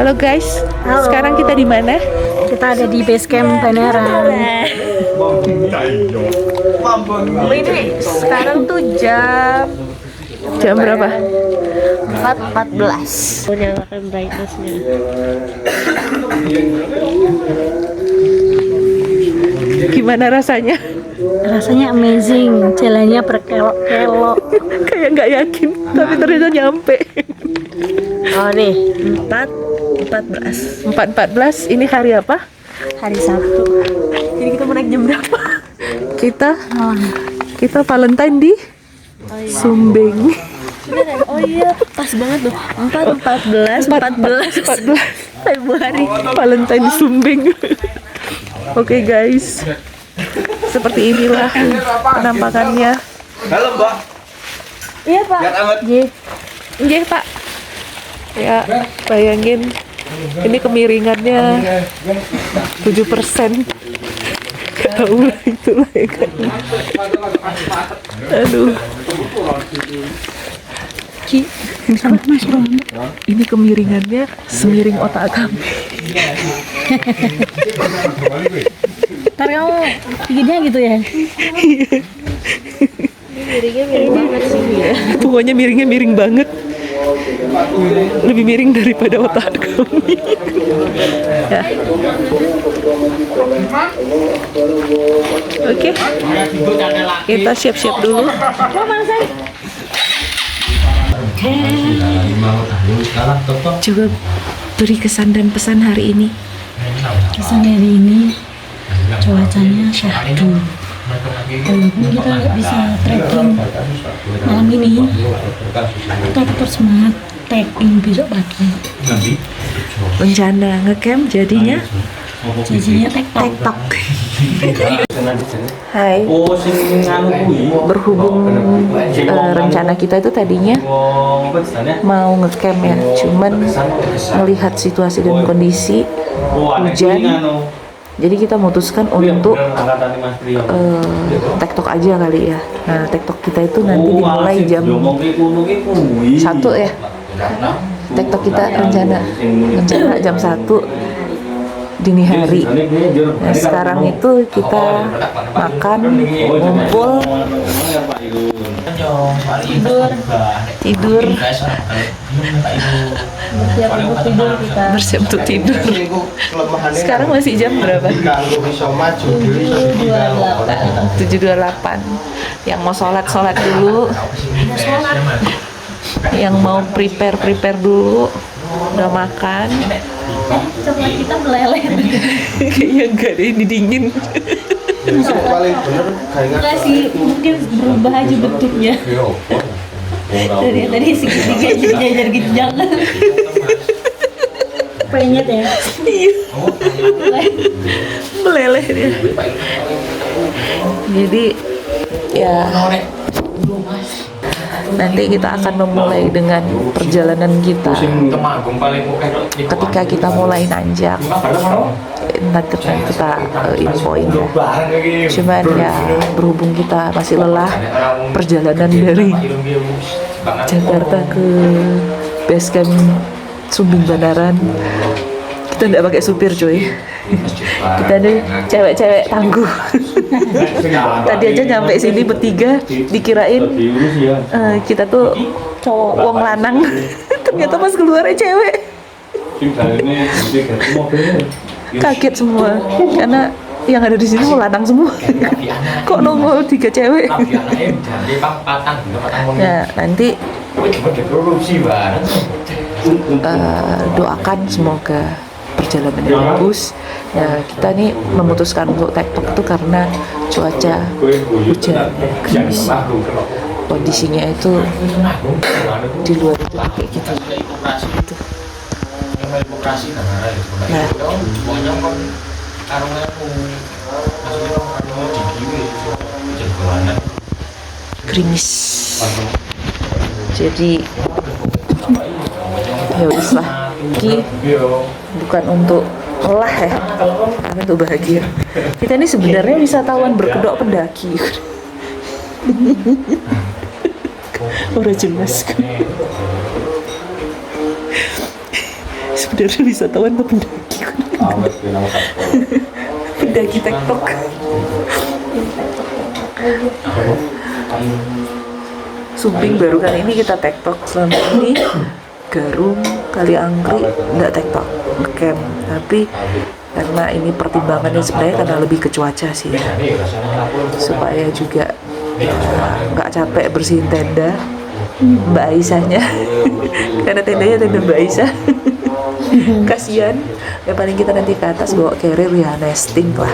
Halo guys, Halo. sekarang kita di mana? Kita ada di base camp Banaran. Ini sekarang tuh jam berapa? 4.14. Nyalakan brightness-nya. Gimana rasanya? Rasanya amazing. Jalannya berkelok-kelok. Kayak nggak yakin, tapi ternyata nyampe. Oh nih, 4.14. 4.14, ini hari apa? Hari Sabtu. Jadi kita mau naik jam berapa? Kita Malam. Valentine di Sumbing. Oh iya, pas banget tuh. 14 Februari. Valentine di Sumbing. Oke guys, seperti inilah penampakannya. Halo Mbak. Iya Pak. Lihat amat. Iya Pak. Ya bayangin ini kemiringannya 7%. Gak tahu lah, itulah ya kan. Aduh. Ki, ini kemiringannya semiring otak kami. Ntar kamu bikinnya gitu ya? Miringnya miring banget sih ya. Pokoknya miringnya miring banget. Lebih miring daripada otak kami. Ya. Oke. Kita siap-siap dulu. Juga beri kesan dan pesan hari ini. Kesan hari ini cuacanya syahdu. Walaupun kita nggak bisa trekking malam ini, kita tetap semangat trekking besok pagi. Rencana ngecamp jadinya TikTok. Hai. Berhubung rencana kita itu tadinya mau ngecamp ya, cuman melihat situasi dan kondisi hujan, jadi kita memutuskan untuk TikTok aja kali ya. Nah, TikTok kita itu nanti dimulai jam 1 ya. TikTok kita rencana jam 1 dini hari. Nah, sekarang itu kita makan, ngumpul, tidur, bersiap untuk tidur. Sekarang masih jam berapa? 7.28. Yang mau sholat dulu. Yang mau prepare dulu. Udah makan. Coklat kita meleleh. Kayaknya enggak deh, ini dingin. Enggak sih, mungkin berubah aja bentuknya. Dari tadi segitiga jadi jajar gitu, jangan. Penyet ya. Iya. Meleleh dia. Jadi ya nanti kita akan memulai dengan perjalanan kita. Ketika kita mulai nanjak, nanti kita infoin ya. Cuman ya berhubung kita masih lelah, perjalanan dari Jakarta ke base camp Sumbing Banaran, kita nggak pakai supir cuy. Kita nih cewek-cewek tangguh. Tadi aja nyampe sini bertiga, dikirain kita tuh cowok wong lanang. Ternyata pas keluarnya cewek. Kaget semua karena yang ada di sini mau lanang semua. Kok nongol 3 cewek? Nah, nanti doakan semoga perjalanan yang bagus. Ya, kita nih memutuskan untuk TikTok itu karena cuaca hujan gerimis. Kondisinya itu di luar itu kayak gitu. Nah, gerimis. Jadi ya udahlah, Ki, bukan untuk lelah ya, tapi untuk bahagia. Kita ini sebenarnya wisatawan berkedok pendaki. Udah jelas kan. sebenarnya wisatawan atau pendaki. Pendaki TikTok. Sumbing baru kali ini kita TikTok. Selama ini Garung, Kaliangkri nggak TikTok, ngecamp. Tapi karena ini pertimbangannya sebenarnya karena lebih ke cuaca sih ya. Supaya juga nggak capek bersihin tenda Mbak Aisyahnya. Karena tendanya tenda Mbak Aisyah. Kasian. Ya paling kita nanti ke atas bawa carrier ya, nesting lah.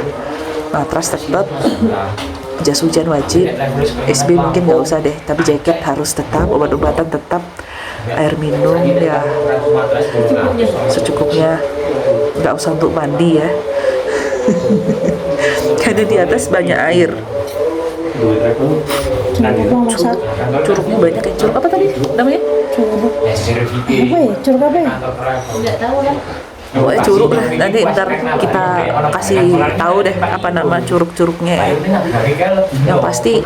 Matras tetap, jas hujan wajib, SB mungkin nggak usah deh, tapi jaket harus tetap, obat-obatan tetap, air minum ya secukupnya, nggak usah untuk mandi ya. Karena di atas banyak air. Curugnya banyak ya. Curug apa tadi namanya? Curug apa ya? Nggak tahu lah. Pokoknya curug lah, nanti ntar kita kasih tahu deh apa nama curug-curugnya ya. Yang pasti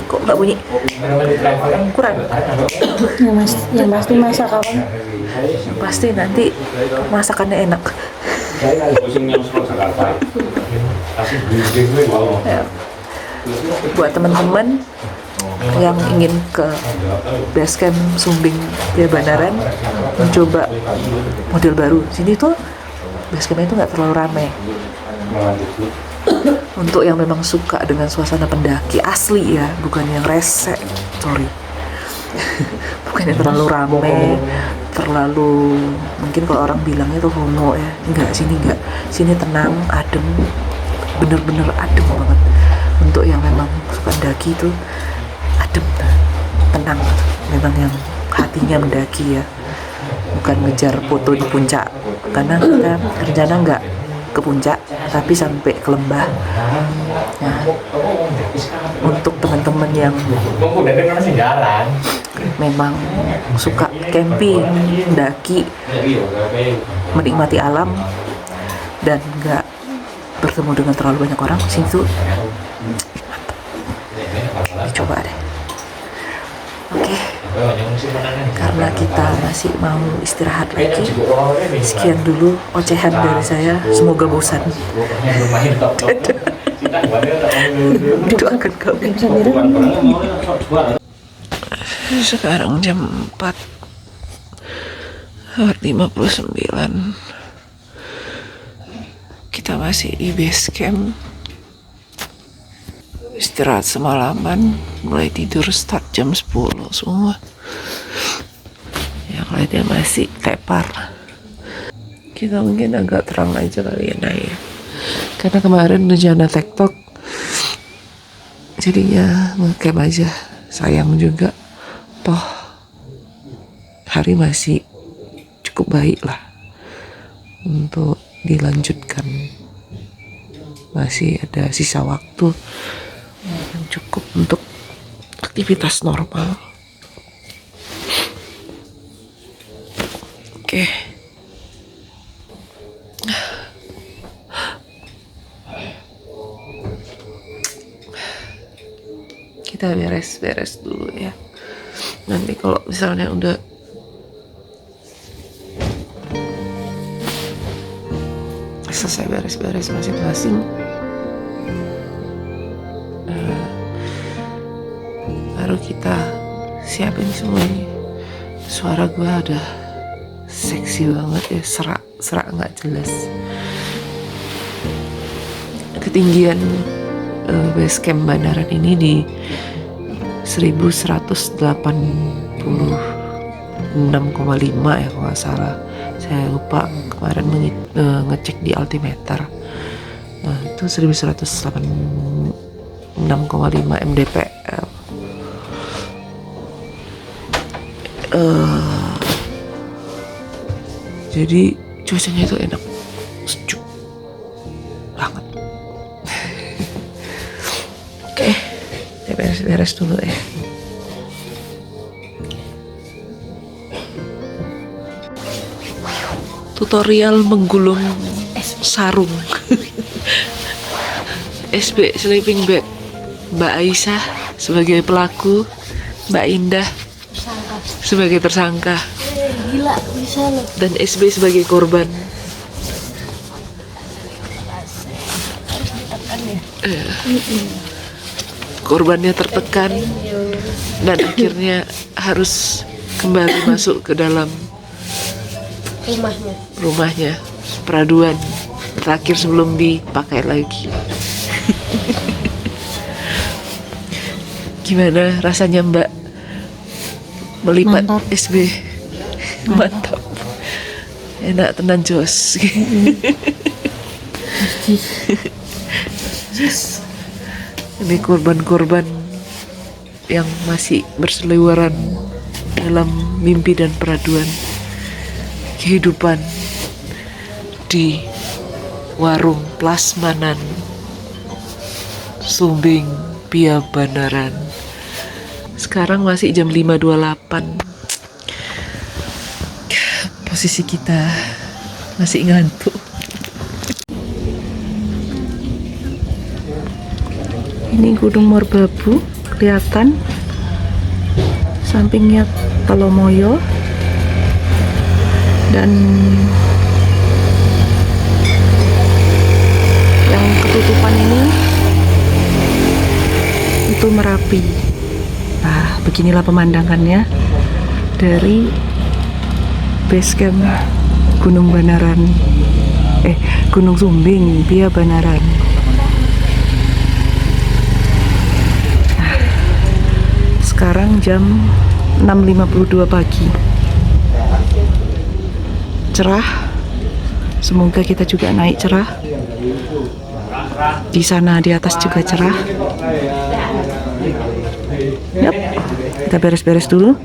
kok nggak bunyi kurang. Yang pasti masak apa? Yang pasti nanti masakannya enak ya. Buat teman-teman yang ingin ke basecamp Sumbing Jaya Bandaran, mencoba model baru. Sini tuh basecampnya itu nggak terlalu ramai. Untuk yang memang suka dengan suasana pendaki asli ya, bukan yang rese, sorry. Bukan yang terlalu ramai, terlalu mungkin kalau orang bilangnya tuh homo ya. Enggak, sini tenang, adem, bener-bener adem banget. Untuk yang memang suka mendaki itu adem, tenang, memang yang hatinya mendaki ya, bukan ngejar foto di puncak. Karena kita rencana nggak ke puncak, tapi sampai ke lembah. Nah, untuk teman-teman yang memang suka camping, mendaki, menikmati alam, dan nggak bertemu dengan terlalu banyak orang, sini tuh mantap, dicoba deh. Oke, karena kita masih mau istirahat lagi, sekian dulu ocehan dari saya, semoga bosan. Doakan kami. Sekarang jam 4:59, kita masih di base camp, istirahat semalaman, mulai tidur start jam 10 semua. Yang lainnya masih tepar. Kita mungkin agak terang aja kali ya, Nay. Karena kemarin rencana TikTok, jadinya ngecamp aja. Sayang juga, toh hari masih cukup baik lah untuk dilanjutkan. Masih ada sisa waktu yang cukup untuk aktivitas normal. Oke. Kita beres-beres dulu ya. Nanti kalau misalnya udah selesai beres-beres masing-masing, baru kita siapin semuanya. Suara gue udah seksi banget ya, serak nggak jelas. Ketinggian base camp Bandaran ini di 1186,5 ya kalau nggak salah. Saya lupa kemarin ngecek di altimeter. Itu 1186,5 mdpl. Jadi cuacanya itu enak, sejuk banget. Oke, saya beres-beres dulu ya. Tutorial menggulung sarung. SB sleeping bag. Mbak Aisyah sebagai pelaku, Mbak Indah sebagai tersangka. Gila, bisa loh. Dan SB sebagai korban. Korbannya tertekan dan akhirnya harus kembali masuk ke dalam rumahnya. Peraduan terakhir sebelum dipakai lagi. Gimana rasanya Mbak melipat Mantap. SB? Mantap. Enak tenan jos. Ini korban-korban yang masih berseliweran dalam mimpi dan peraduan kehidupan di warung Plasmanan Sumbing Pia Banaran. Sekarang masih jam 5.28. Posisi kita masih ngantuk. Ini Gunung Merbabu kelihatan, sampingnya Talomoyo, dan yang ketutupan ini itu Merapi. Nah, beginilah pemandangannya dari base camp Gunung Banaran, Gunung Sumbing Pia Banaran. Sekarang jam 6.52 pagi. Cerah. Semoga kita juga naik cerah. Di sana di atas juga cerah. Yap. Kita beres-beres dulu.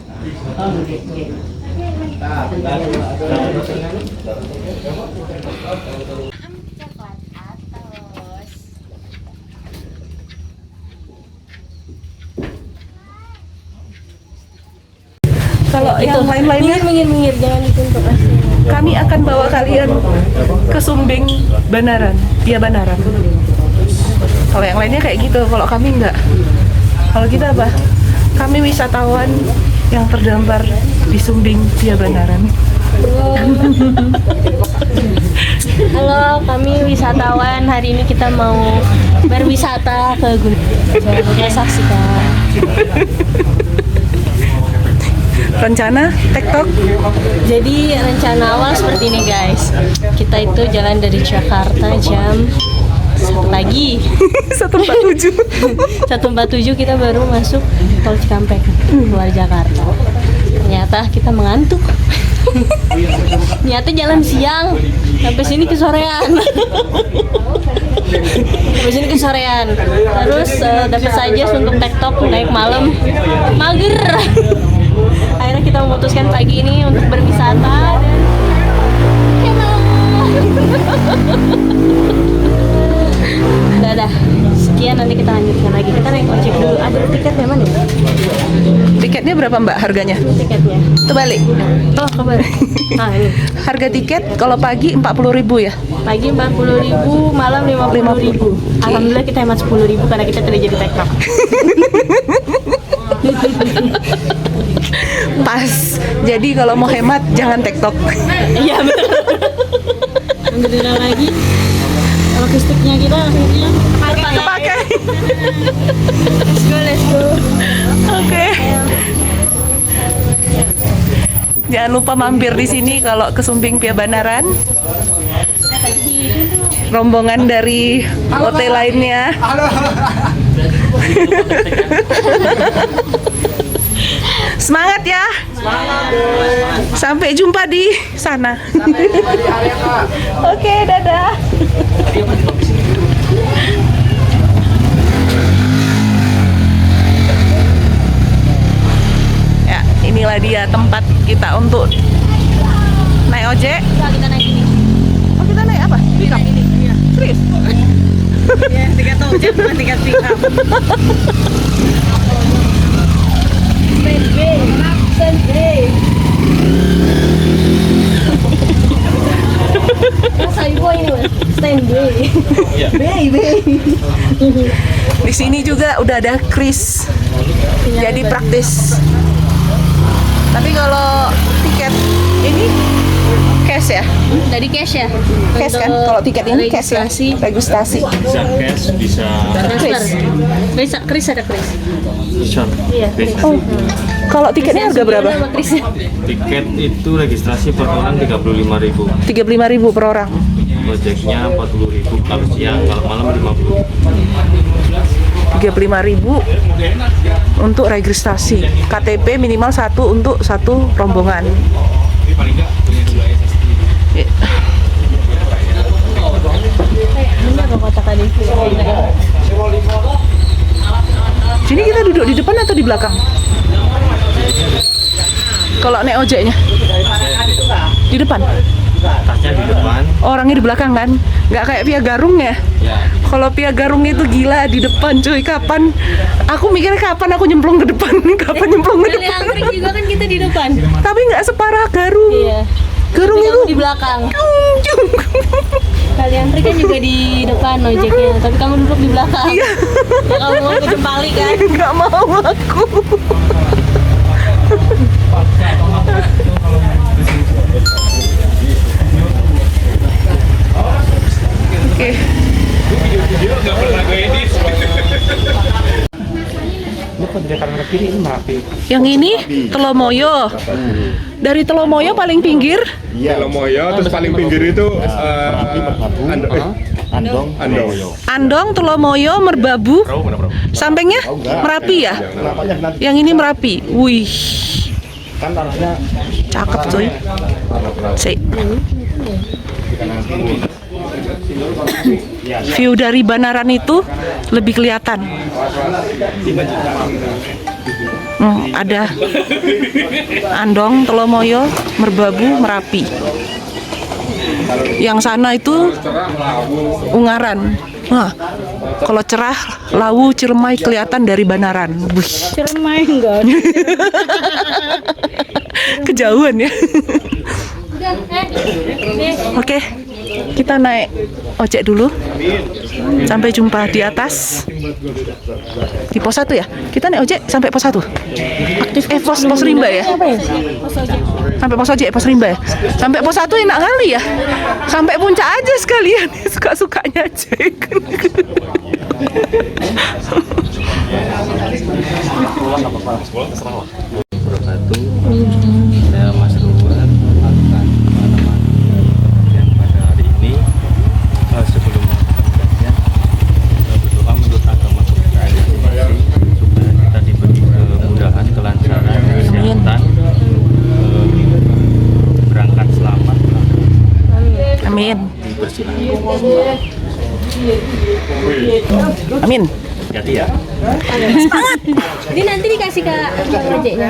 Kalau yang lain-lainnya Minggir, jangan dituntut. kami akan bawa kalian ke Sumbing Banaran, Pia Banaran. Kalau yang lainnya kayak gitu, kalau kami enggak. Kalau kita apa? Kami wisatawan yang terdampar di Sumbing Pia Banaran. Halo, kami wisatawan. Hari ini kita mau berwisata ke Gunung. Jangan lupa saksikan. Rencana TikTok? Jadi rencana awal seperti ini guys. Kita itu jalan dari Jakarta jam 1 pagi. 147. 1.47 kita baru masuk tol Cikampek keluar Jakarta. Ternyata kita mengantuk. Ternyata jalan siang sampai sini kesorean. Sampai sini kesorean. Terus dapat saja untuk TikTok naik malam. Mager. Akhirnya kita memutuskan pagi ini untuk berwisata dan Dadah. Sekian, nanti kita lanjutkan lagi. Kita naik ojek dulu. Ada tiketnya mana ya? Tiketnya berapa Mbak harganya? Ini tiketnya. Terbalik. Oh, kembali. Nah, ini. Harga tiket kalau pagi 40.000 ya? Pagi 40.000, malam 50.000. Alhamdulillah kita hemat 10.000 karena kita tidak jadi TikTok. Pas. Jadi kalau mau hemat jangan TikTok. Iya, betul. Alhamdulillah lagi. Logistiknya kita akhirnya Kepakai. let's go. Oke. Jangan lupa mampir di sini kalau ke Sumbing Pia Banaran. Rombongan dari hotel lainnya. Semangat ya. Sampai jumpa di sana. Oke, dadah. Ya, inilah dia tempat kita untuk naik ojek. Nah, kita naik ini. Oh, kita naik apa? Pickup. Iya. Serius? Ya, tiket ojek bukan tiket pickup. Standby. Masa ibu ini mas? Standby. Baby. Di sini juga udah ada kris. Jadi praktis. Tapi kalau tiket Ini cash ya? Dari cash ya? Cash kan? Untuk Kalau tiket ini cash ya? registrasi. Registrasi. Bisa cash, bisa Transfer. Kris ada Kris. short. Iya. Oh, kalau tiketnya harga berapa? Sama Kris. Tiket itu registrasi per orang 35.000. 35.000 per orang. Gojeknya 40.000 kalau siang, kalau malam 50. 35.000 untuk registrasi. KTP minimal 1 untuk 1 rombongan. Ya. Benar kok kata tadi. Sini kita duduk di depan atau di belakang? Kalau naik ojeknya? Di depan? Tasnya di depan. Orangnya di belakang kan? Nggak kayak Via Garung ya? Ya. Kalau Via Garung itu gila di depan cuy. Kapan? Aku mikirnya kapan aku nyemplung ke depan? Kapan nyemplung ke Kali depan? angkrik juga kan kita di depan. Tapi nggak separah Garung. Iya. Garung Tapi itu kamu di belakang. cung, cung. Kali angkrik kan juga di depan ojeknya, tapi kamu duduk di belakang. Iya. Ya, kamu mau ke Jepali kan? Nggak mau aku. Oke. Yang ini Telomoyo. Dari Telomoyo paling pinggir. Telomoyo, terus paling pinggir itu Andong, Telomoyo, Merbabu. Sampingnya Merapi ya? Yang ini Merapi. Wih. Cakep coy. Sik. View dari Banaran itu lebih kelihatan. Ada Andong, Telomoyo, Merbabu, Merapi. Yang sana itu Ungaran. Nah, kalau cerah, Lawu, Ciremai kelihatan dari Banaran. Wih. Cermai enggak? Kejauhan ya. Oke, kita naik ojek dulu. Sampai jumpa di atas. Di pos 1 ya? Kita naik ojek sampai pos 1. Aktif pos Rimba ya? Sampai pos ojek, pos Rimba ya? Sampai pos 1 enak kali ya? Sampai puncak aja sekalian. Suka-sukanya aja. Saya Mas Ruwan akan kemana-mana yang pada hari ini sebelum melakukan kajian berdoa menurut agama kita supaya kita diberi kemudahan, kelancaran, kesehatan, berangkat selamat, Amin. dibersihin. Amin. Jadi ya. Ini nanti dikasih ke ojeknya.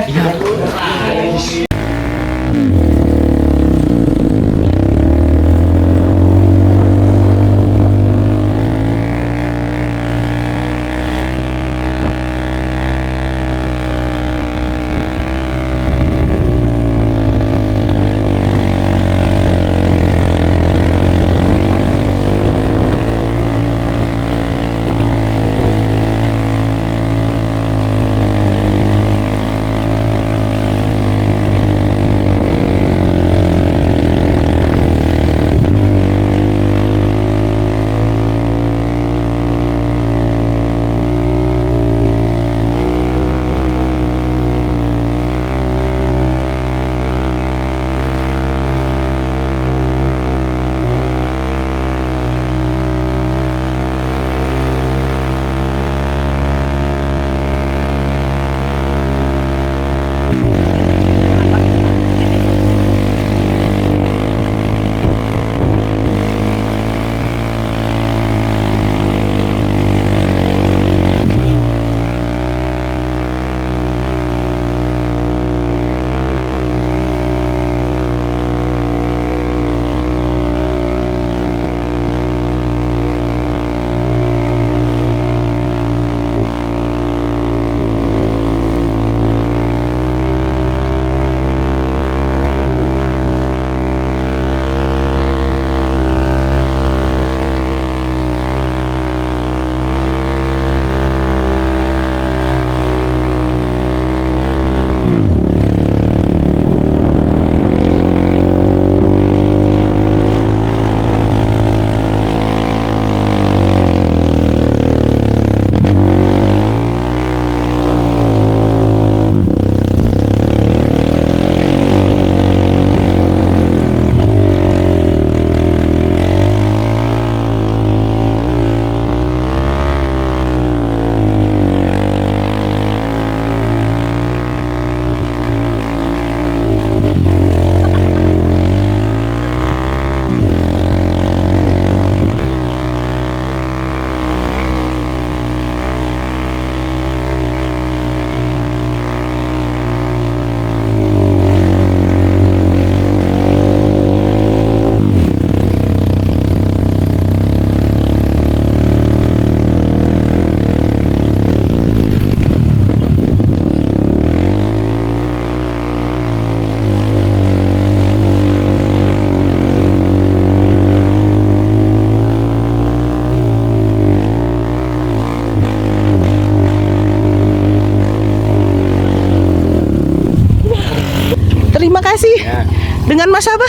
kasih. Ya. Dengan Mas apa?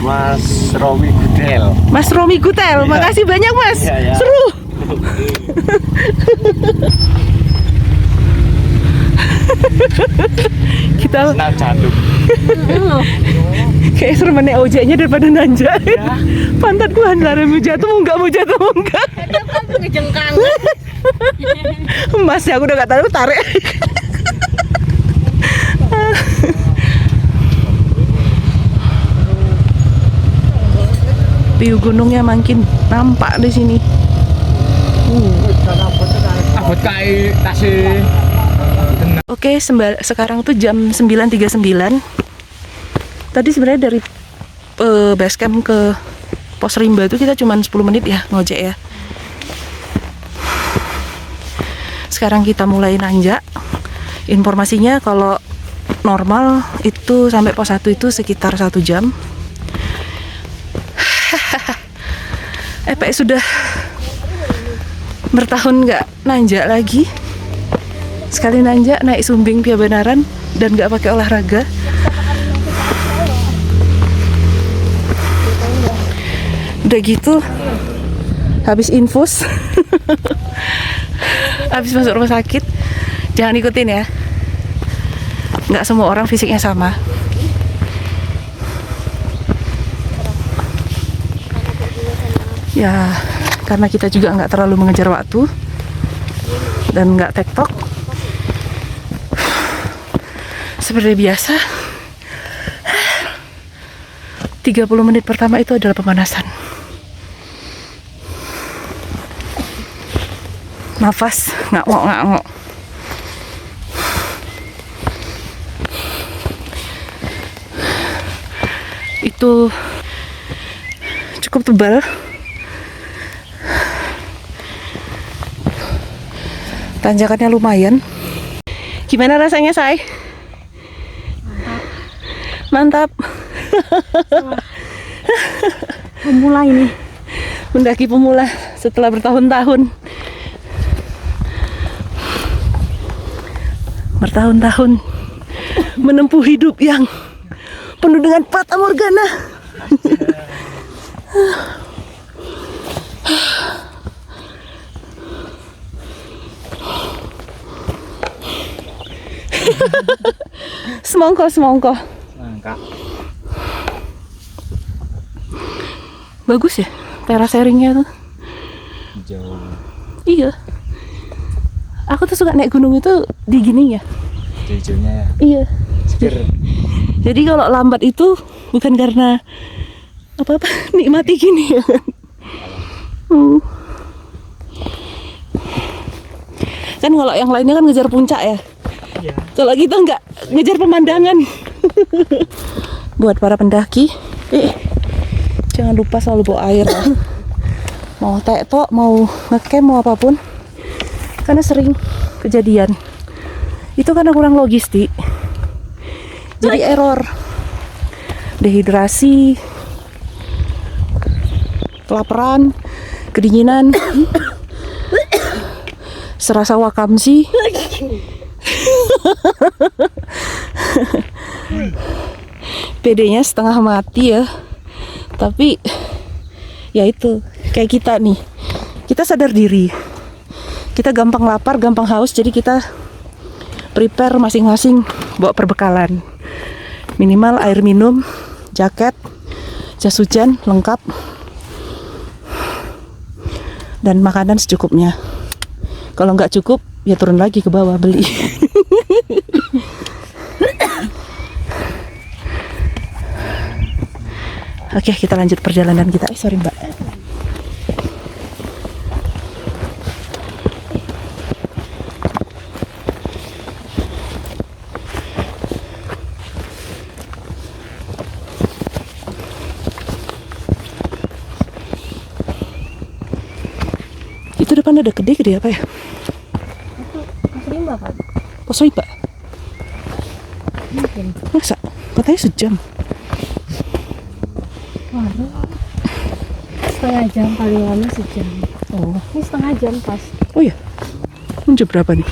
Mas Romi Gudel. Mas Romi Gutel. Makasih banyak Mas. Iya, ya. Seru. Kita Senang jaduk. kayak seru menek ojeknya daripada nanjak. Pantatku handaran mau jatuh mau enggak. Kan ngejengkang. Mas ya aku udah gak tahu tarik. View gunungnya makin nampak di sini. Abot kae tasih. Oke, sekarang tuh jam 9.39. Tadi sebenarnya dari base camp ke Pos Rimba itu kita cuma 10 menit ya ngojek ya. Sekarang kita mulai nanjak. Informasinya kalau normal itu sampai pos 1 itu sekitar 1 jam. Sudah bertahun nggak nanjak lagi. Sekali nanjak naik Sumbing Piabanaran dan nggak pakai olahraga. Udah gitu habis infus. Habis masuk rumah sakit. Jangan ikutin ya. Nggak semua orang fisiknya sama. Ya, karena kita juga nggak terlalu mengejar waktu dan nggak tektok. Seperti biasa, 30 menit pertama itu adalah pemanasan. Nafas ngak-ngok. Itu cukup tebal. Tanjakannya lumayan. Gimana rasanya, Say? Mantap. Pemula ini. Mendaki pemula setelah bertahun-tahun. Bertahun-tahun menempuh hidup yang penuh dengan fata morgana. Semongko. Mangka. Bagus ya terasering-nya tuh. Jauh. Iya. Aku tuh suka naik gunung itu di gini ya. Hijaunya ya. Iya. Seger. Jadi kalau lambat itu bukan karena apa-apa, nikmati gini ya kan. Kan kalau yang lainnya kan ngejar puncak ya. Iya. Kalau kita nggak ngejar pemandangan. Buat para pendaki, jangan lupa selalu bawa air ya. Mau tektok, mau ngecamp, mau apapun. Karena sering kejadian. Itu karena kurang logistik. Jadi error. Dehidrasi, kelaparan, kedinginan, serasa wakamsi. PD-nya setengah mati ya. Tapi ya itu, kayak kita nih. Kita sadar diri. Kita gampang lapar, gampang haus, jadi kita prepare masing-masing bawa perbekalan. Minimal air minum, jaket, jas hujan lengkap, dan makanan secukupnya. Kalau nggak cukup, ya turun lagi ke bawah beli. Oke, kita lanjut perjalanan kita. Sorry Mbak. Itu depan ada gede apa ya? Pos Rimba kan? Pos Rimba? Mungkin. Masa? Katanya sejam. Waduh. Setengah jam, paling lama sejam. Oh, Ini setengah jam pas. oh ya. Jam berapa nih?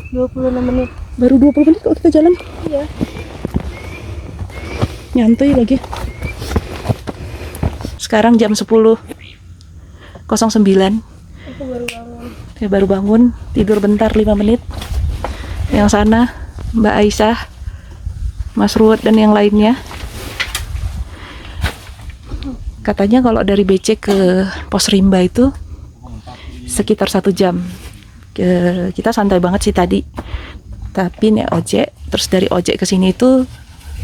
26 menit. Baru 20 menit kok kita jalan. Iya. Nyantuy lagi. Sekarang jam 10.09. Aku baru bangun. Saya baru bangun, tidur bentar 5 menit. Yang sana Mbak Aisyah, Mas Ruwet dan yang lainnya. Katanya kalau dari BC ke Pos Rimba itu sekitar 1 jam. Kita santai banget sih tadi. Tapi nih ojek, terus dari ojek ke sini itu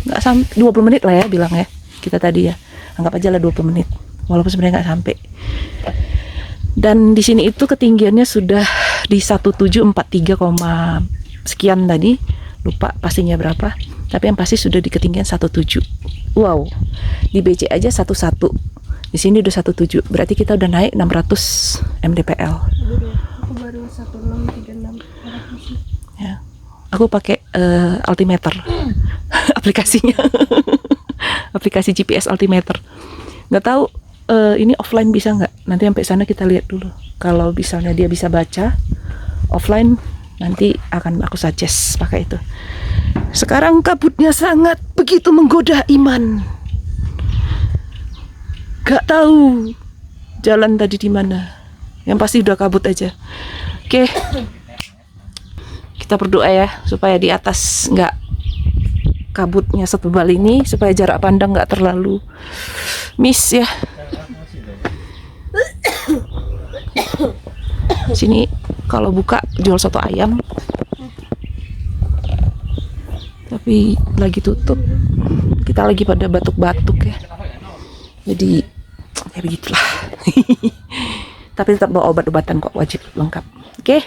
nggak sampai 20 menit lah ya bilang ya. Kita tadi ya. Anggap aja lah 20 menit. Walaupun sebenarnya nggak sampai. Dan di sini itu ketinggiannya sudah di 1743, sekian tadi. Lupa pastinya berapa. Tapi yang pasti sudah di ketinggian 17. Wow. Di BC aja 11. Di sini udah 17. Berarti kita udah naik 600 mdpl. Aku baru 1636. Ya. Aku pakai altimeter. Aplikasinya. Aplikasi GPS altimeter. Nggak tahu ini offline bisa nggak? Nanti sampai sana kita lihat dulu. Kalau misalnya dia bisa baca offline, nanti akan aku suggest pakai itu. Sekarang kabutnya sangat begitu menggoda iman. Gak tahu jalan tadi di mana. Yang pasti udah kabut aja. Oke. Kita berdoa ya supaya di atas nggak kabutnya setebal ini, supaya jarak pandang nggak terlalu miss ya. Sini kalau buka jual soto ayam, tapi lagi tutup. Kita lagi pada batuk-batuk ya. Jadi ya begitulah. Tapi tetap bawa obat-obatan kok, wajib lengkap. Oke.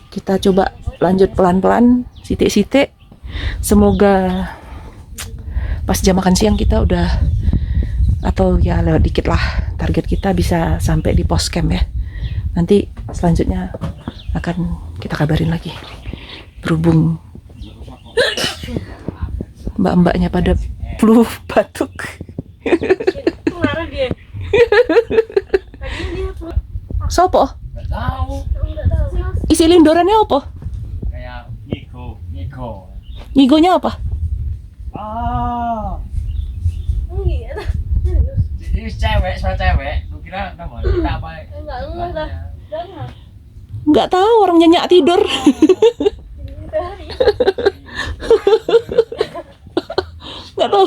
Kita coba lanjut pelan-pelan, sitik-sitik. Semoga pas jam makan siang kita udah, atau ya lewat dikit lah, target kita bisa sampai di pos camp ya. Nanti selanjutnya akan kita kabarin lagi. Berhubung mbak-mbaknya pada flu batuk. Marah dia. Sopo? Nggak tahu. Isi lindorannya apa? Kayak Niko. Ngigonya apa? Ah. Iya. Ini cewek, soal cewek. Lu kira nama kita apa? Enggak dah. Jangan. Nggak tahu, orang nyenyak tidur. Nggak tahu.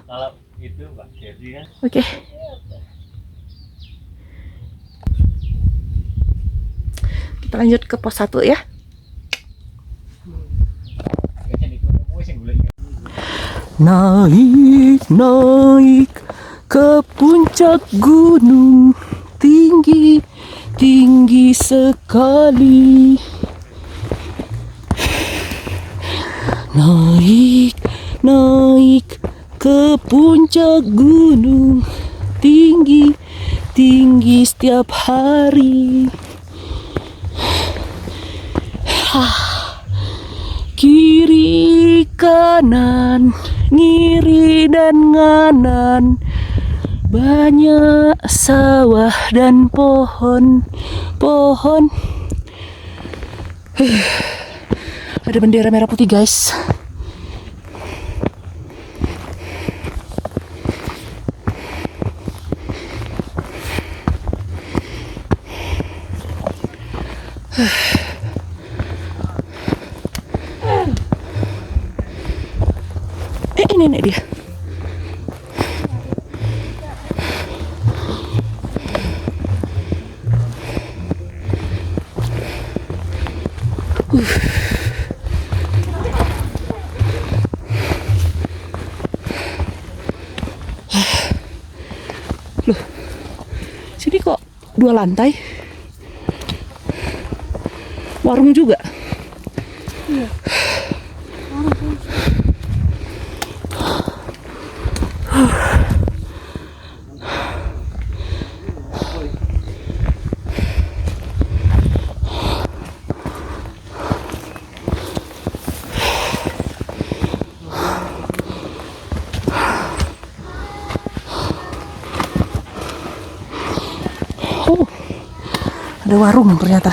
Kalau itu Mbak Gerdi kan. Oke. Kita lanjut ke pos 1 ya. Naik ke puncak gunung tinggi sekali. Naik ke puncak gunung tinggi setiap hari. Kiri kanan, ngiri dan nganan, banyak sawah dan pohon. Ada bendera merah putih guys. Ini nenek dia. Loh, sini kok 2 lantai? Warung juga? Iya. Oh, ada warung ternyata.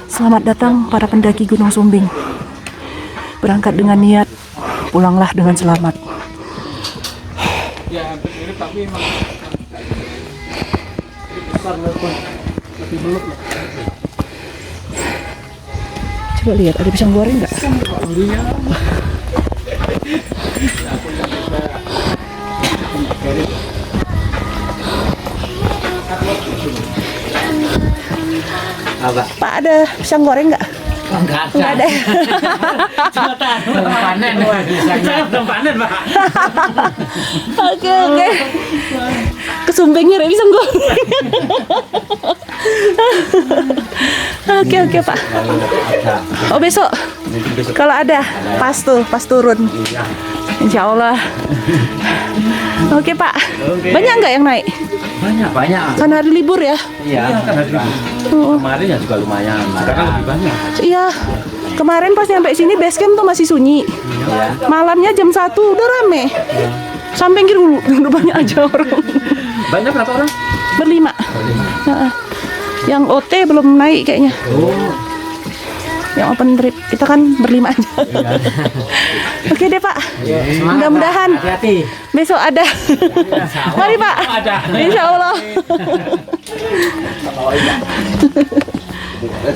Selamat datang para pendaki Gunung Sumbing. Berangkat dengan niat, pulanglah dengan selamat. Coba lihat, ada pisang goreng nggak? Pak, ada pisang goreng nggak? Enggak Nggak ada. panen, Pak. Oke. Ke Sumbing nyari pisang goreng. Oke Pak. Oh besok. Kalau ada, pas turun. Insya Allah. Oke Pak. Banyak nggak yang naik? Banyak. Kan hari libur ya? Iya, kan hari libur. Kemarin ya juga lumayan. Sekarang lebih banyak. Iya. Kemarin pas nyampe sini base camp tuh masih sunyi. Malamnya jam 1 udah rame. Sampai kira udah banyak aja orang. Banyak berapa orang? Berlima. Heeh. Yang OT belum naik kayaknya. Yang open trip kita kan berlima aja. Oke deh Pak. Mudah-mudahan Hati-hati. besok ada. Mari Pak. Insya Allah.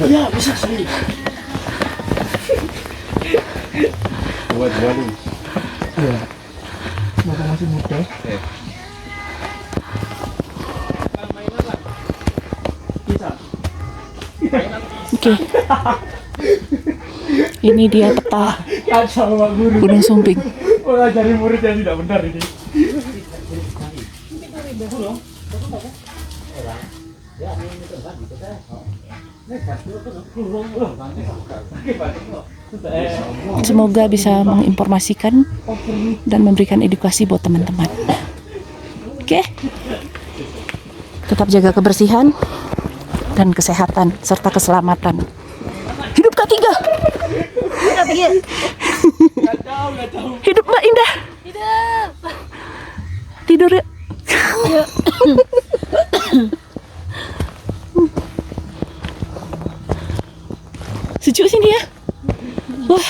Ya, bisa sendiri. Oke. Ini dia peta Gunung Sumbing. Mengajari murid yang tidak benar ini. Semoga bisa menginformasikan dan memberikan edukasi buat teman-teman. Oke. Tetap jaga kebersihan dan kesehatan serta keselamatan. Hidup Kak Tiga. Hidup Mbak Indah. Tidur ya. Sejuk sini ya. Wah,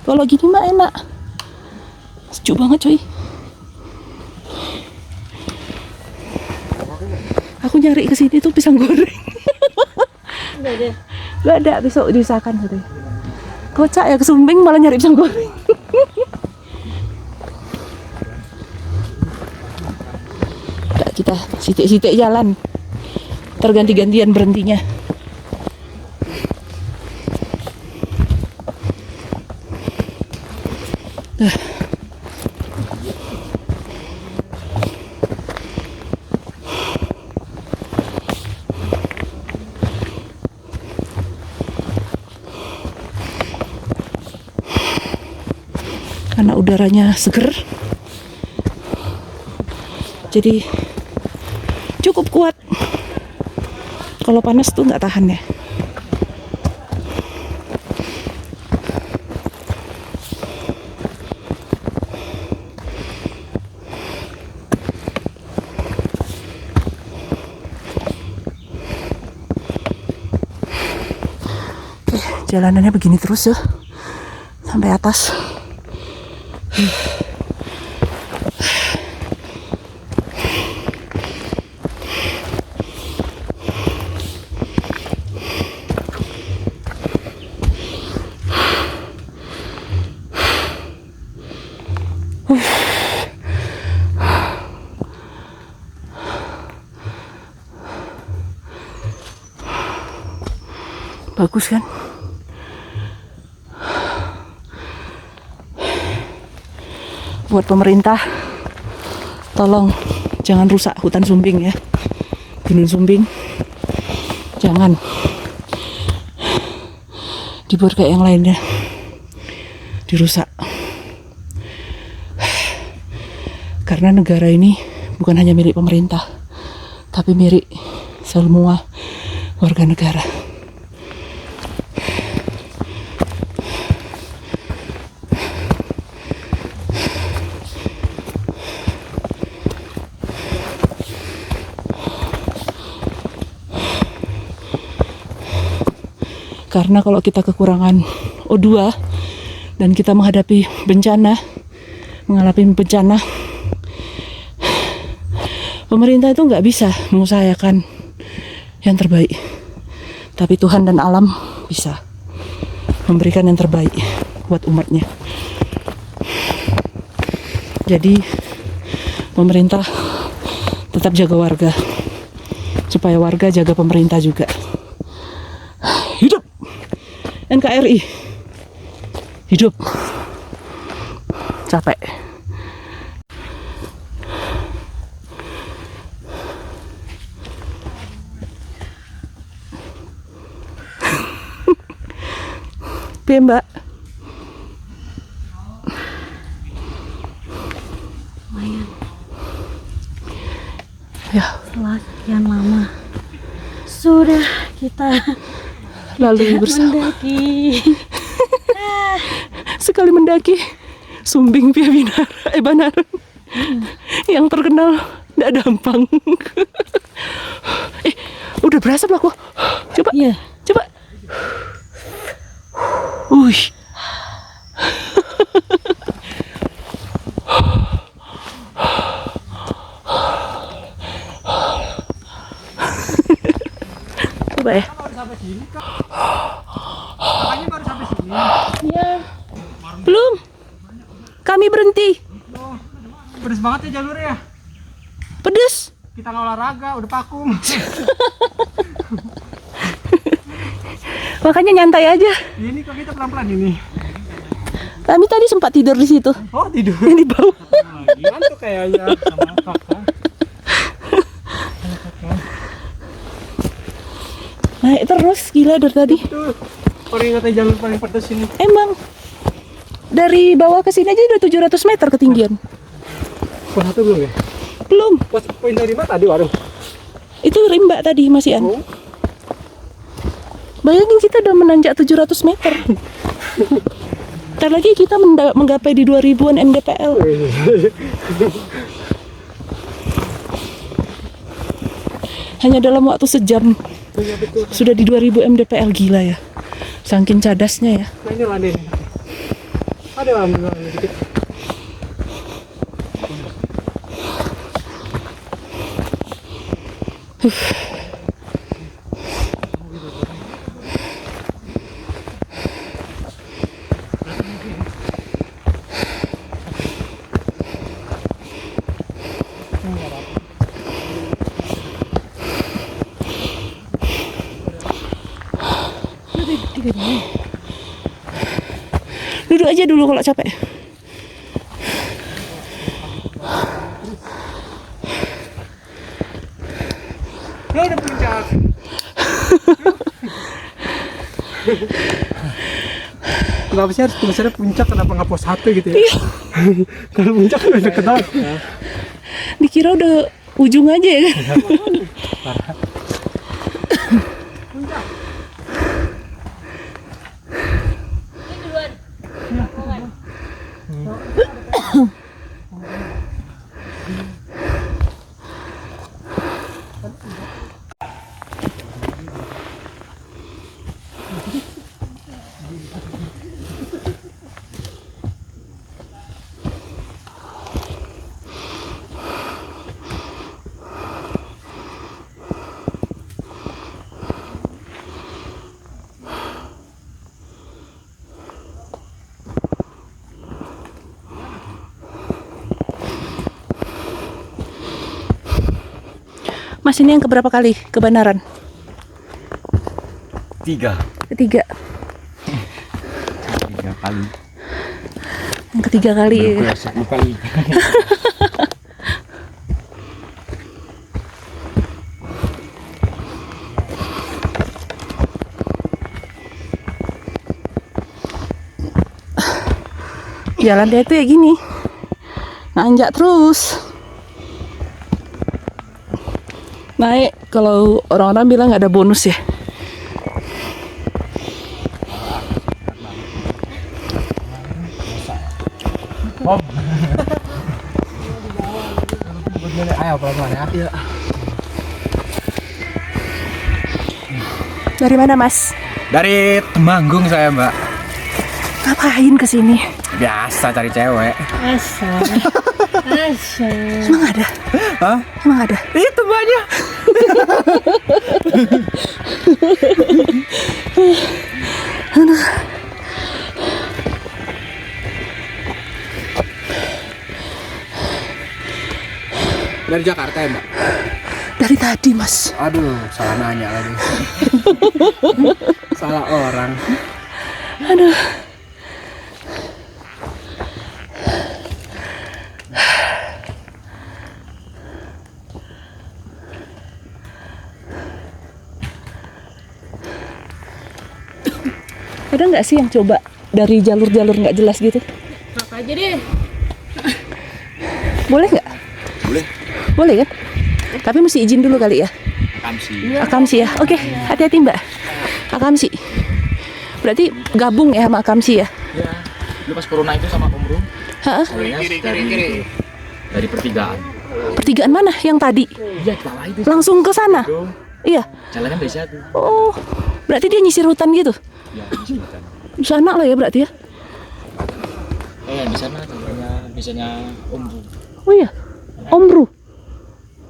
kalau gini mah enak. Sejuk banget coy. Aku nyari ke sini tuh pisang goreng. Gak ada, besok diusahakan gitu. Kocak ya ke Sumbing malah nyari pisang goreng. Udah, kita sitik-sitik jalan. Terganti-gantian berhentinya. Karena udaranya seger, jadi cukup kuat. Kalau panas tuh nggak tahan ya. Oke, jalanannya begini terus ya sampai atas. Bagus kan? Buat pemerintah, tolong jangan rusak hutan Sumbing ya. Gunung Sumbing jangan dibuat kayak yang lainnya, dirusak. Karena negara ini bukan hanya milik pemerintah, tapi milik semua warga negara. Karena kalau kita kekurangan O2 dan kita menghadapi bencana, mengalami bencana, pemerintah itu nggak bisa mengusahakan yang terbaik. Tapi Tuhan dan alam bisa memberikan yang terbaik buat umatnya. Jadi pemerintah tetap jaga warga, supaya warga jaga pemerintah juga. Hidup NKRI, hidup. Capek. Piye, Mbak? Lumayan. Ya, Setelah sekian lama sudah kita lalu bersama. mendaki. Sekali mendaki Sumbing Via Banaran yang terkenal tidak gampang. Udah berasa aku. Coba. Iya. Coba. Wih. Coba ya. Iya. Belum. Kami berhenti. Pedes banget ya jalurnya. Pedes. Kita nggak olahraga, udah vakum. Makanya nyantai aja. Ini kok kita pelan-pelan ini. Kami tadi sempat tidur di situ. Oh tidur. Di bawah. Ngantuk kayaknya sama kakak. Naik terus gila dari tadi. Tuh, orang katanya jalur paling pedes ini. Emang dari bawah ke sini aja udah 700 meter ketinggian. Pos 1 belum ya? Belum. Pos poin dari mana tadi warung? Itu rimba tadi Mas Ian. Oh. Bayangin kita udah menanjak 700 meter. Ntar lagi kita menggapai di 2000-an mdpl. Hanya dalam waktu sejam sudah di 2000 mdpl, gila ya. Saking cadasnya ya. Nah ini landai. Ada alhamdulillah dikit. Duduk aja dulu kalau capek. Ya udah puncak. Kenapa sih harus tulisannya puncak, kenapa nggak pos 1 gitu ya? Kalau puncak kan udah deket banget. Dikira udah ujung aja ya kan? Mas, ini yang keberapa kali ke Banaran? 3 Ketiga. 3 kali. Yang ketiga kali. Udah 10 kali. Jalan dia itu ya gini, nanjak terus. Naik, kalau orang-orang bilang nggak ada bonus ya. Ayo pelan-pelan ya. Dari mana Mas? Dari Temanggung saya, Mbak. Ngapain kesini? Biasa cari cewek. Asal. Emang ada? Hah? Emang ada? Itu banyak. Dari Jakarta ya, Mbak? Dari tadi, Mas. Aduh, salah nanya lagi. Salah orang. Aduh. Ada nggak sih yang coba dari jalur-jalur nggak jelas gitu? Apa aja deh. Boleh nggak? Boleh. Boleh kan? Tapi mesti izin dulu kali ya. Akamsi ya. Oke, hati-hati Mbak. Akamsi. Berarti gabung ya sama Akamsi ya? Ya, dulu pas corona itu sama Om Rum. Hah? Awalnya dari pertigaan. Pertigaan mana yang tadi? Iya, di bawah itu. Langsung ke sana? Dong. Iya. Jalannya dari situ. Oh, berarti dia nyisir hutan gitu? Ya, di selatan. Di sana lah ya berarti ya? Di sana contohnya biasanya Om Rum. Oh iya, Omru.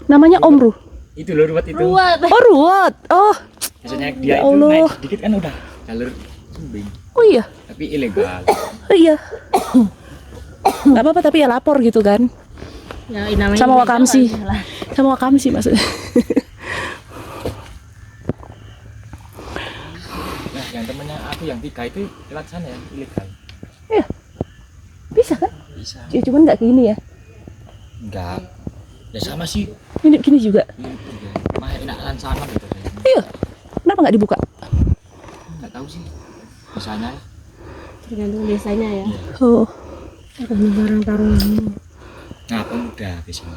Namanya Omru. Itu loh ruwet itu. Oh Ruwet. Oh, Biasanya Ya dia itu Allah. naik sedikit kan udah jalur sumbing, oh iya. tapi ilegal. Oh iya. Gak apa-apa tapi ya lapor gitu kan? Ya, namanya Sama juga Wakamsi. kan salah. Sama Wakamsi maksudnya. Nah, yang temennya aku yang 3 itu lewat sana ya, ilegal. Iya. Bisa kan? Bisa. Ya cuman nggak gini ya. Enggak. Ya sama sih. Ini gini juga. Mah enakan sana gitu. Iya. Kenapa nggak dibuka? Enggak tahu sih. Biasanya Tergantung desanya ya. Oh. Barang taruhannya. nah pemuda biasanya.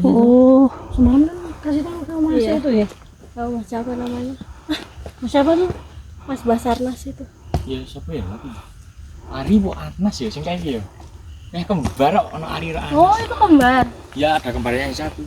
Oh. Semalam kan kasih tahu ke Mas Iya. itu ya. Tahu Mas siapa namanya? Mas siapa tuh? Mas Basarnas itu. Ya siapa ya? Ari bu Anas ya sing kayak gitu. Kembar kok ono Ari ra Anas. Oh, itu kembar. Ya ada kembarnya yang satu.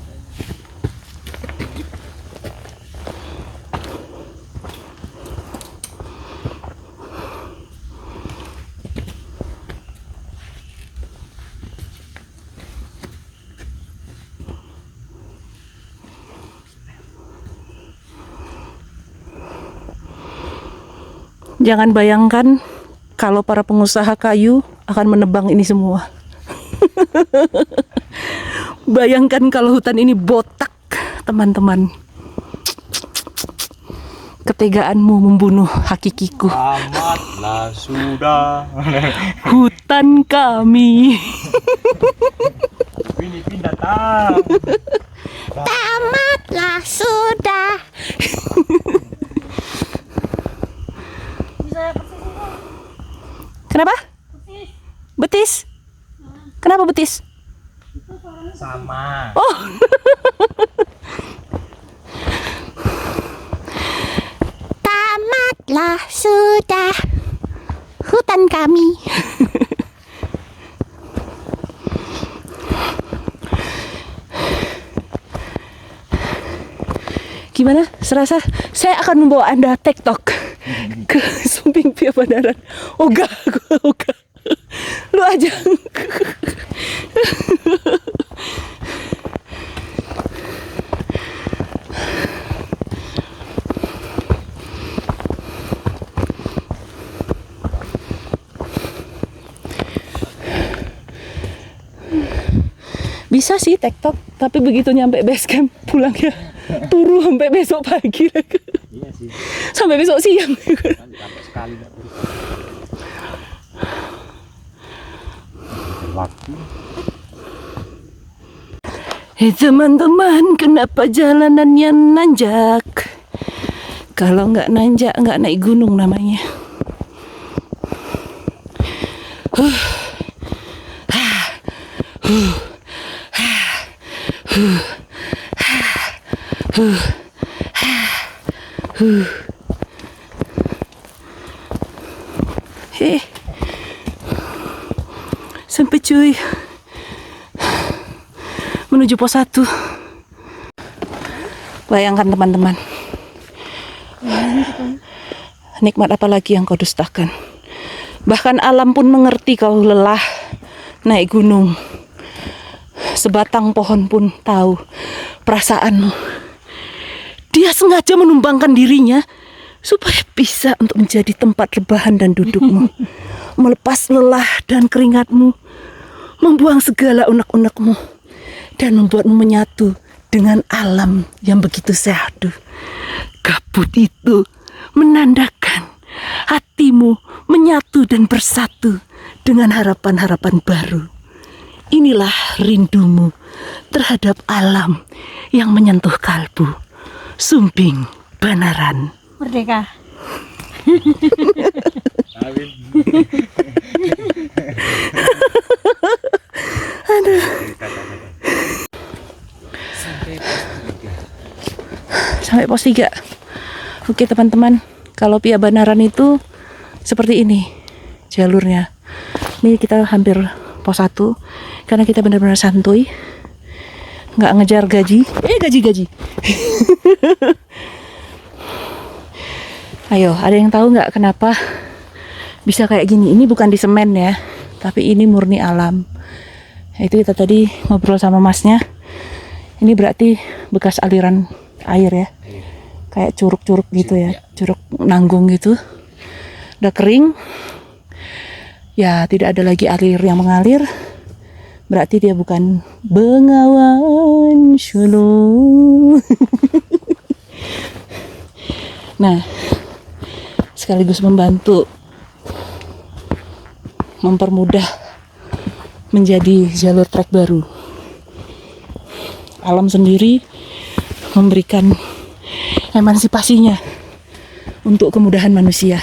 Jangan bayangkan kalau para pengusaha kayu akan menebang ini semua. Bayangkan kalau hutan ini botak, teman-teman. Ketegaanmu membunuh hakikiku. Amatlah sudah. Hutan kami. Ini datang. Tamatlah sudah. Kenapa? Betis. Kenapa betis? Sama. Oh. Tamatlah sudah hutan kami. Gimana? Serasa saya akan membawa Anda TikTok ke Sumbing Pia Bandaran. Ogah, ogah. Lu aja. Bisa sih TikTok, tapi begitu nyampe base camp pulangnya turu sampai besok pagi. Iya sih. Sampai besok siang. Sampai sekali enggak waktu. Teman-teman, kenapa jalanannya nanjak? Kalau nggak nanjak, nggak naik gunung namanya. Sampai cuy menuju pos 1. Bayangkan teman-teman, nikmat apa lagi yang kau dustakan? Bahkan alam pun mengerti kau lelah naik gunung. Sebatang pohon pun tahu perasaanmu. Dia sengaja menumbangkan dirinya supaya bisa untuk menjadi tempat rebahan dan dudukmu. Melepas lelah dan keringatmu, membuang segala unek-unekmu, dan membuatmu menyatu dengan alam yang begitu syahdu. Kabut itu menandakan hatimu menyatu dan bersatu dengan harapan-harapan baru. Inilah rindumu terhadap alam yang menyentuh kalbu. Sumbing Banaran. Merdeka. Aduh. Sampai pos 3. Oke teman-teman, kalau Pia Banaran itu seperti ini jalurnya. Ini kita hampir pos 1 karena kita benar-benar santuy, nggak ngejar gaji. Gaji. Ayo, ada yang tahu nggak kenapa bisa kayak gini? Ini bukan di semen ya, tapi ini murni alam. Itu kita tadi ngobrol sama masnya. Ini berarti bekas aliran air ya, kayak curug-curug gitu ya, curug nanggung gitu. Udah kering, ya tidak ada lagi air yang mengalir. Berarti dia bukan Bengawan Solo. Nah, sekaligus membantu mempermudah menjadi jalur trek baru. Alam sendiri memberikan emansipasinya untuk kemudahan manusia.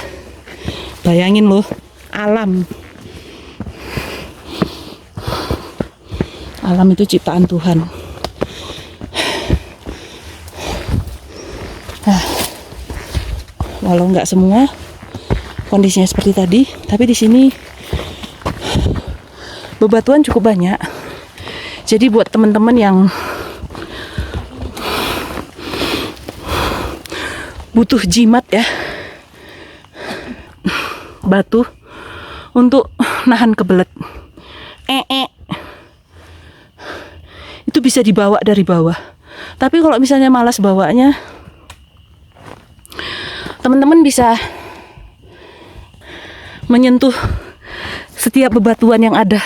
Bayangin loh, alam itu ciptaan Tuhan. Walau nggak semua kondisinya seperti tadi, tapi di sini bebatuan cukup banyak. Jadi buat teman-teman yang butuh jimat ya, batu untuk nahan kebelet, itu bisa dibawa dari bawah. Tapi kalau misalnya malas bawanya, teman-teman bisa menyentuh setiap bebatuan yang ada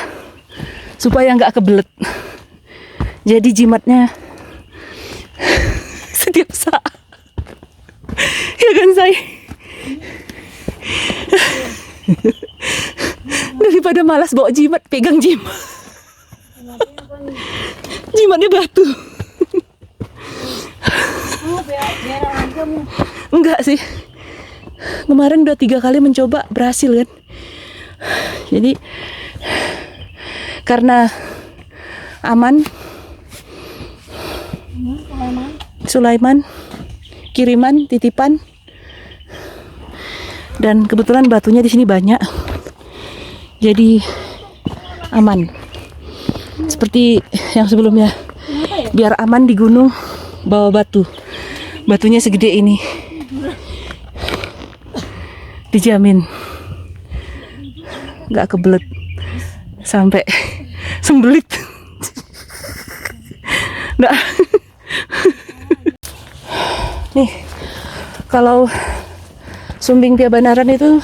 supaya nggak kebelet. Jadi jimatnya setiap saat. Ya kan say? Daripada malas bawa jimat, pegang jimat. Jimatnya batu. Enggak sih. Kemarin udah 3 kali mencoba, berhasil kan. Jadi karena aman, Sulaiman kiriman, titipan, dan kebetulan batunya di sini banyak, jadi aman. Seperti yang sebelumnya, biar aman di gunung bawa batunya segede ini, dijamin nggak kebelet sampai sembelit. Nah, nih kalau Sumbing Pia Banaran itu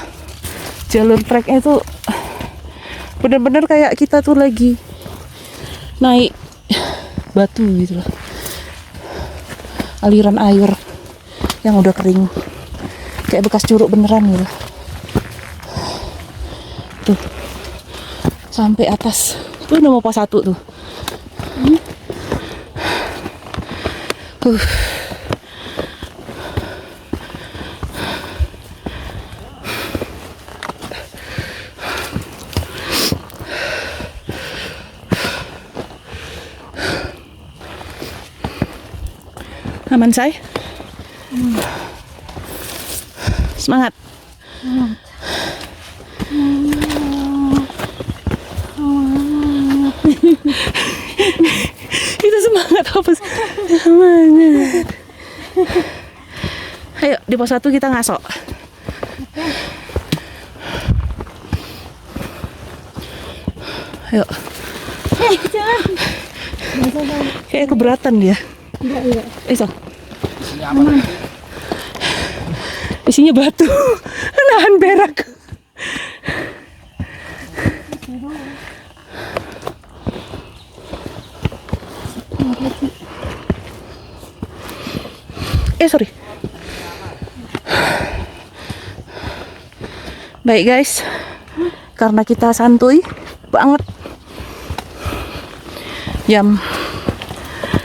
jalur treknya itu benar-benar kayak kita tuh lagi naik batu gitu loh, aliran air yang udah kering kayak bekas curug beneran gitu tuh, sampai atas tuh udah mau pos 1 tuh. Aman say? Semangat. Itu semangat apa sih? Semangat. Ayo di pos 1 kita ngasok. Ayo. Jangan. Kayak keberatan dia. Enggak. So. Isinya batu. Nahan berak. Sorry. Baik guys, karena kita santuy banget, jam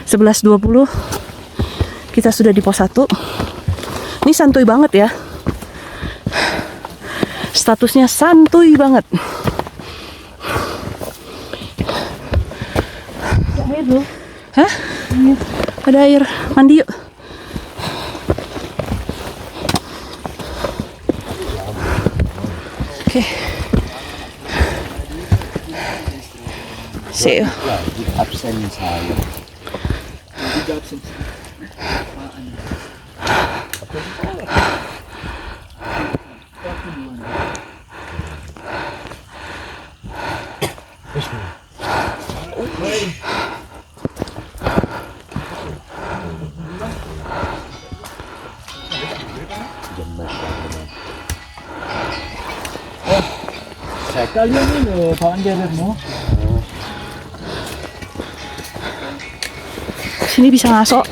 11.20 kita sudah di pos 1. Ini santuy banget ya, statusnya santuy banget. Ada air loh. Hah? Ada air, mandi yuk. Oke. See you. Absen saya. Saya kalian ini bawaan jarakmu. Sini bisa ngasok.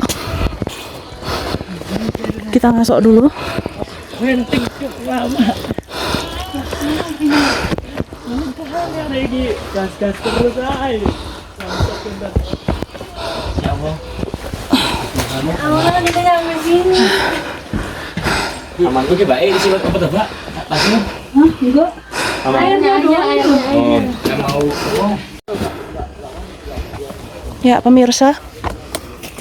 Kita ngasok dulu. Renting lama. Lagi gas-gas terus aja. Ya Allah. Awalnya kita nyampe sini. Amanku ki baik isi apa tuh, Mbak? Tasmu? Hah? Enggak. Airnya aja. Oh, saya mau. Ya pemirsa,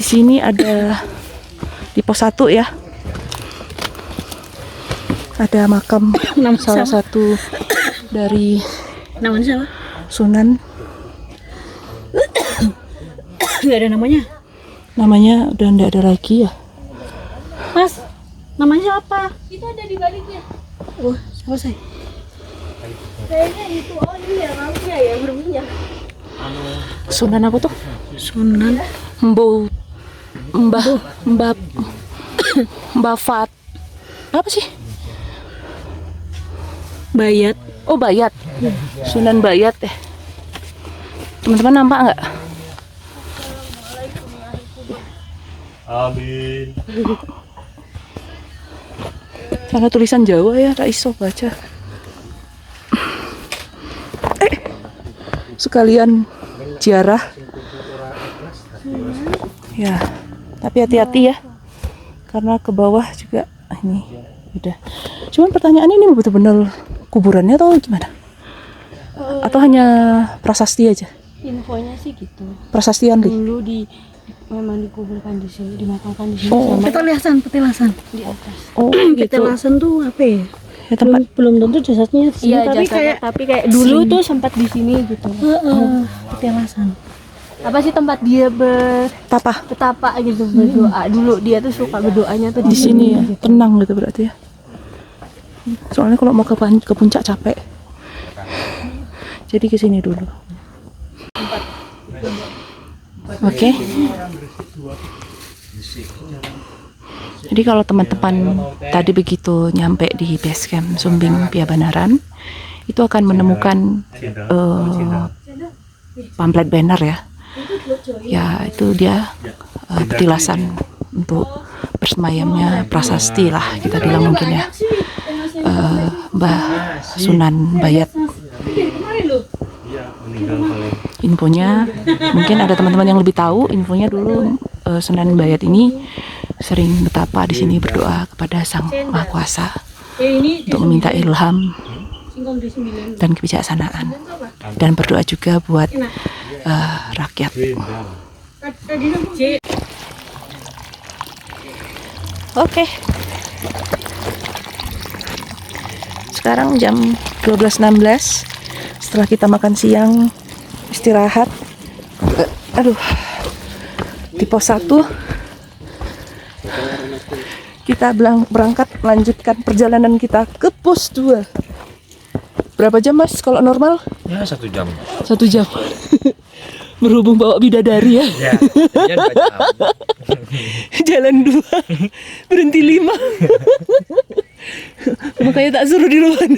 di sini ada di pos 1 ya. Ada makam salah satu dari Namanya siapa? Sunan. Enggak ada namanya. Namanya udah nggak ada lagi ya. Mas, namanya apa? Itu ada di baliknya. Oh, siapa sih? Kayaknya itu, oh iya, lampunya ya, berminyak. Sunan apa tuh? Sunan Mbah Fat. Apa sih? Bayat. Oh, Bayat. Sunan Bayat ya. Teman-teman nampak nggak? Amin. Karena tulisan Jawa ya, tak iso baca. Sekalian ziarah. Ya, tapi hati-hati ya. Karena ke bawah juga ini udah. Cuman pertanyaan ini betul-betul kuburannya atau gimana? Atau hanya prasasti aja? Infonya sih gitu. Prasastian nih. Dulu memang dikuburkan di sini, dimakamkan di sini Oh. sama Petilasan. di atas. Oh, gitu. Petilasan tuh apa ya? Ya, tempat Belum tentu jasadnya di sini, Iya, tapi jasadnya, kayak tapi kayak dulu tuh sempat di sini gitu. petilasan. Apa sih tempat dia Papa bertapa gitu, berdoa. Dulu dia tuh suka berdoanya tuh di sini ya, tenang gitu berarti ya. Soalnya kalau mau ke puncak capek. Jadi ke sini dulu. Oke. Jadi kalau teman-teman tadi begitu nyampe di base camp Sumbing Piabanaran, itu akan menemukan pamflet banner ya. Ya itu dia petilasan untuk bersemayamnya prasasti lah kita bilang mungkin ya. Mbah Sunan Bayat. Infonya mungkin ada teman-teman yang lebih tahu. Infonya dulu Sunan Bayat ini sering betapa di sini berdoa kepada Sang Maha Kuasa untuk meminta ilham dan kebijaksanaan, dan berdoa juga buat rakyat. Oke. Sekarang jam 12.16. Setelah kita makan siang, istirahat. Di pos 1 kita berangkat melanjutkan perjalanan kita ke pos 2. Berapa jam Mas kalau normal? Ya 1 jam. 1 jam. Berhubung bawa bidadari ya. Ya, ya 2 jam. Jalan 2 berhenti 5. Makanya tak suruh di luar.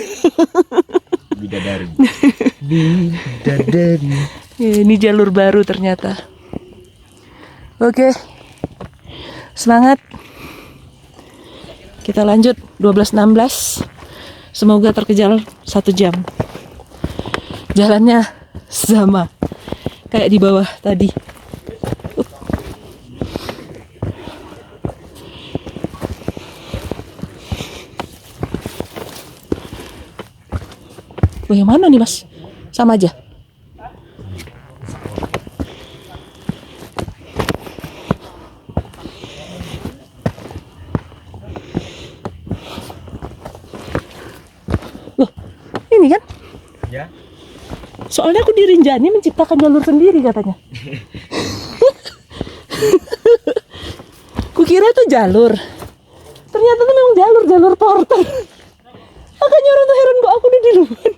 Bidadari. Ya, ini jalur baru ternyata. Oke, semangat. Kita lanjut 12.16. Semoga terkejar 1 jam. Jalannya sama kayak di bawah tadi. Bagaimana nih Mas? Sama aja? Loh, ini kan? Ya. Soalnya aku di Rinjani menciptakan jalur sendiri katanya. Kukira itu jalur. Ternyata itu memang jalur porter. Makanya orang tuh heran kok aku udah di luar.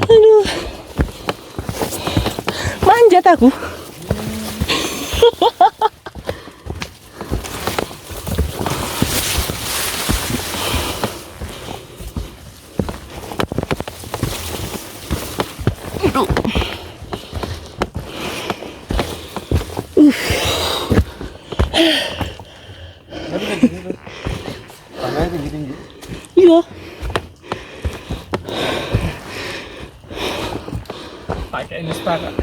Aduh. Manjat aku. Iya. Pakai Insta Kak.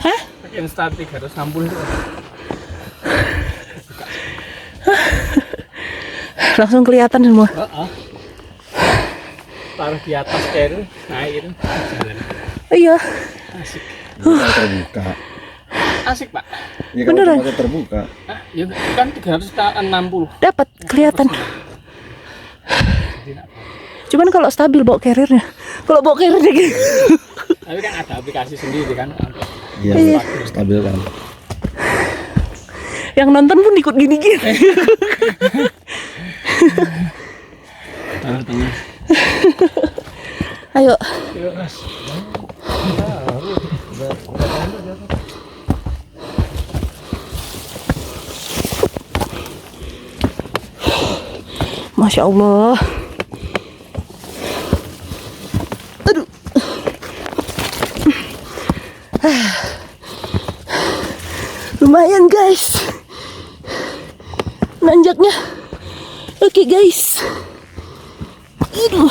Hah? Pakai Insta 360 tuh. Langsung kelihatan semua. Taruh di atas carrier, naik itu jalan. Iya. Asik. Terbuka. Asik Pak. Ya Beneran? kalau terbuka. Ah, ya kan 360. Dapat kelihatan. Cuman kalau stabil bawa carrier-nya. Kalau bawa carrier-nya gitu. Tapi kan ada aplikasi sendiri kan. Iya, stabil kan. Yang nonton pun ikut gini-gini. Tengah-tengah. Ayo. Yuk, Mas. Masya Allah. Aduh. Lumayan guys. Nanjaknya. Oke guys. Aduh.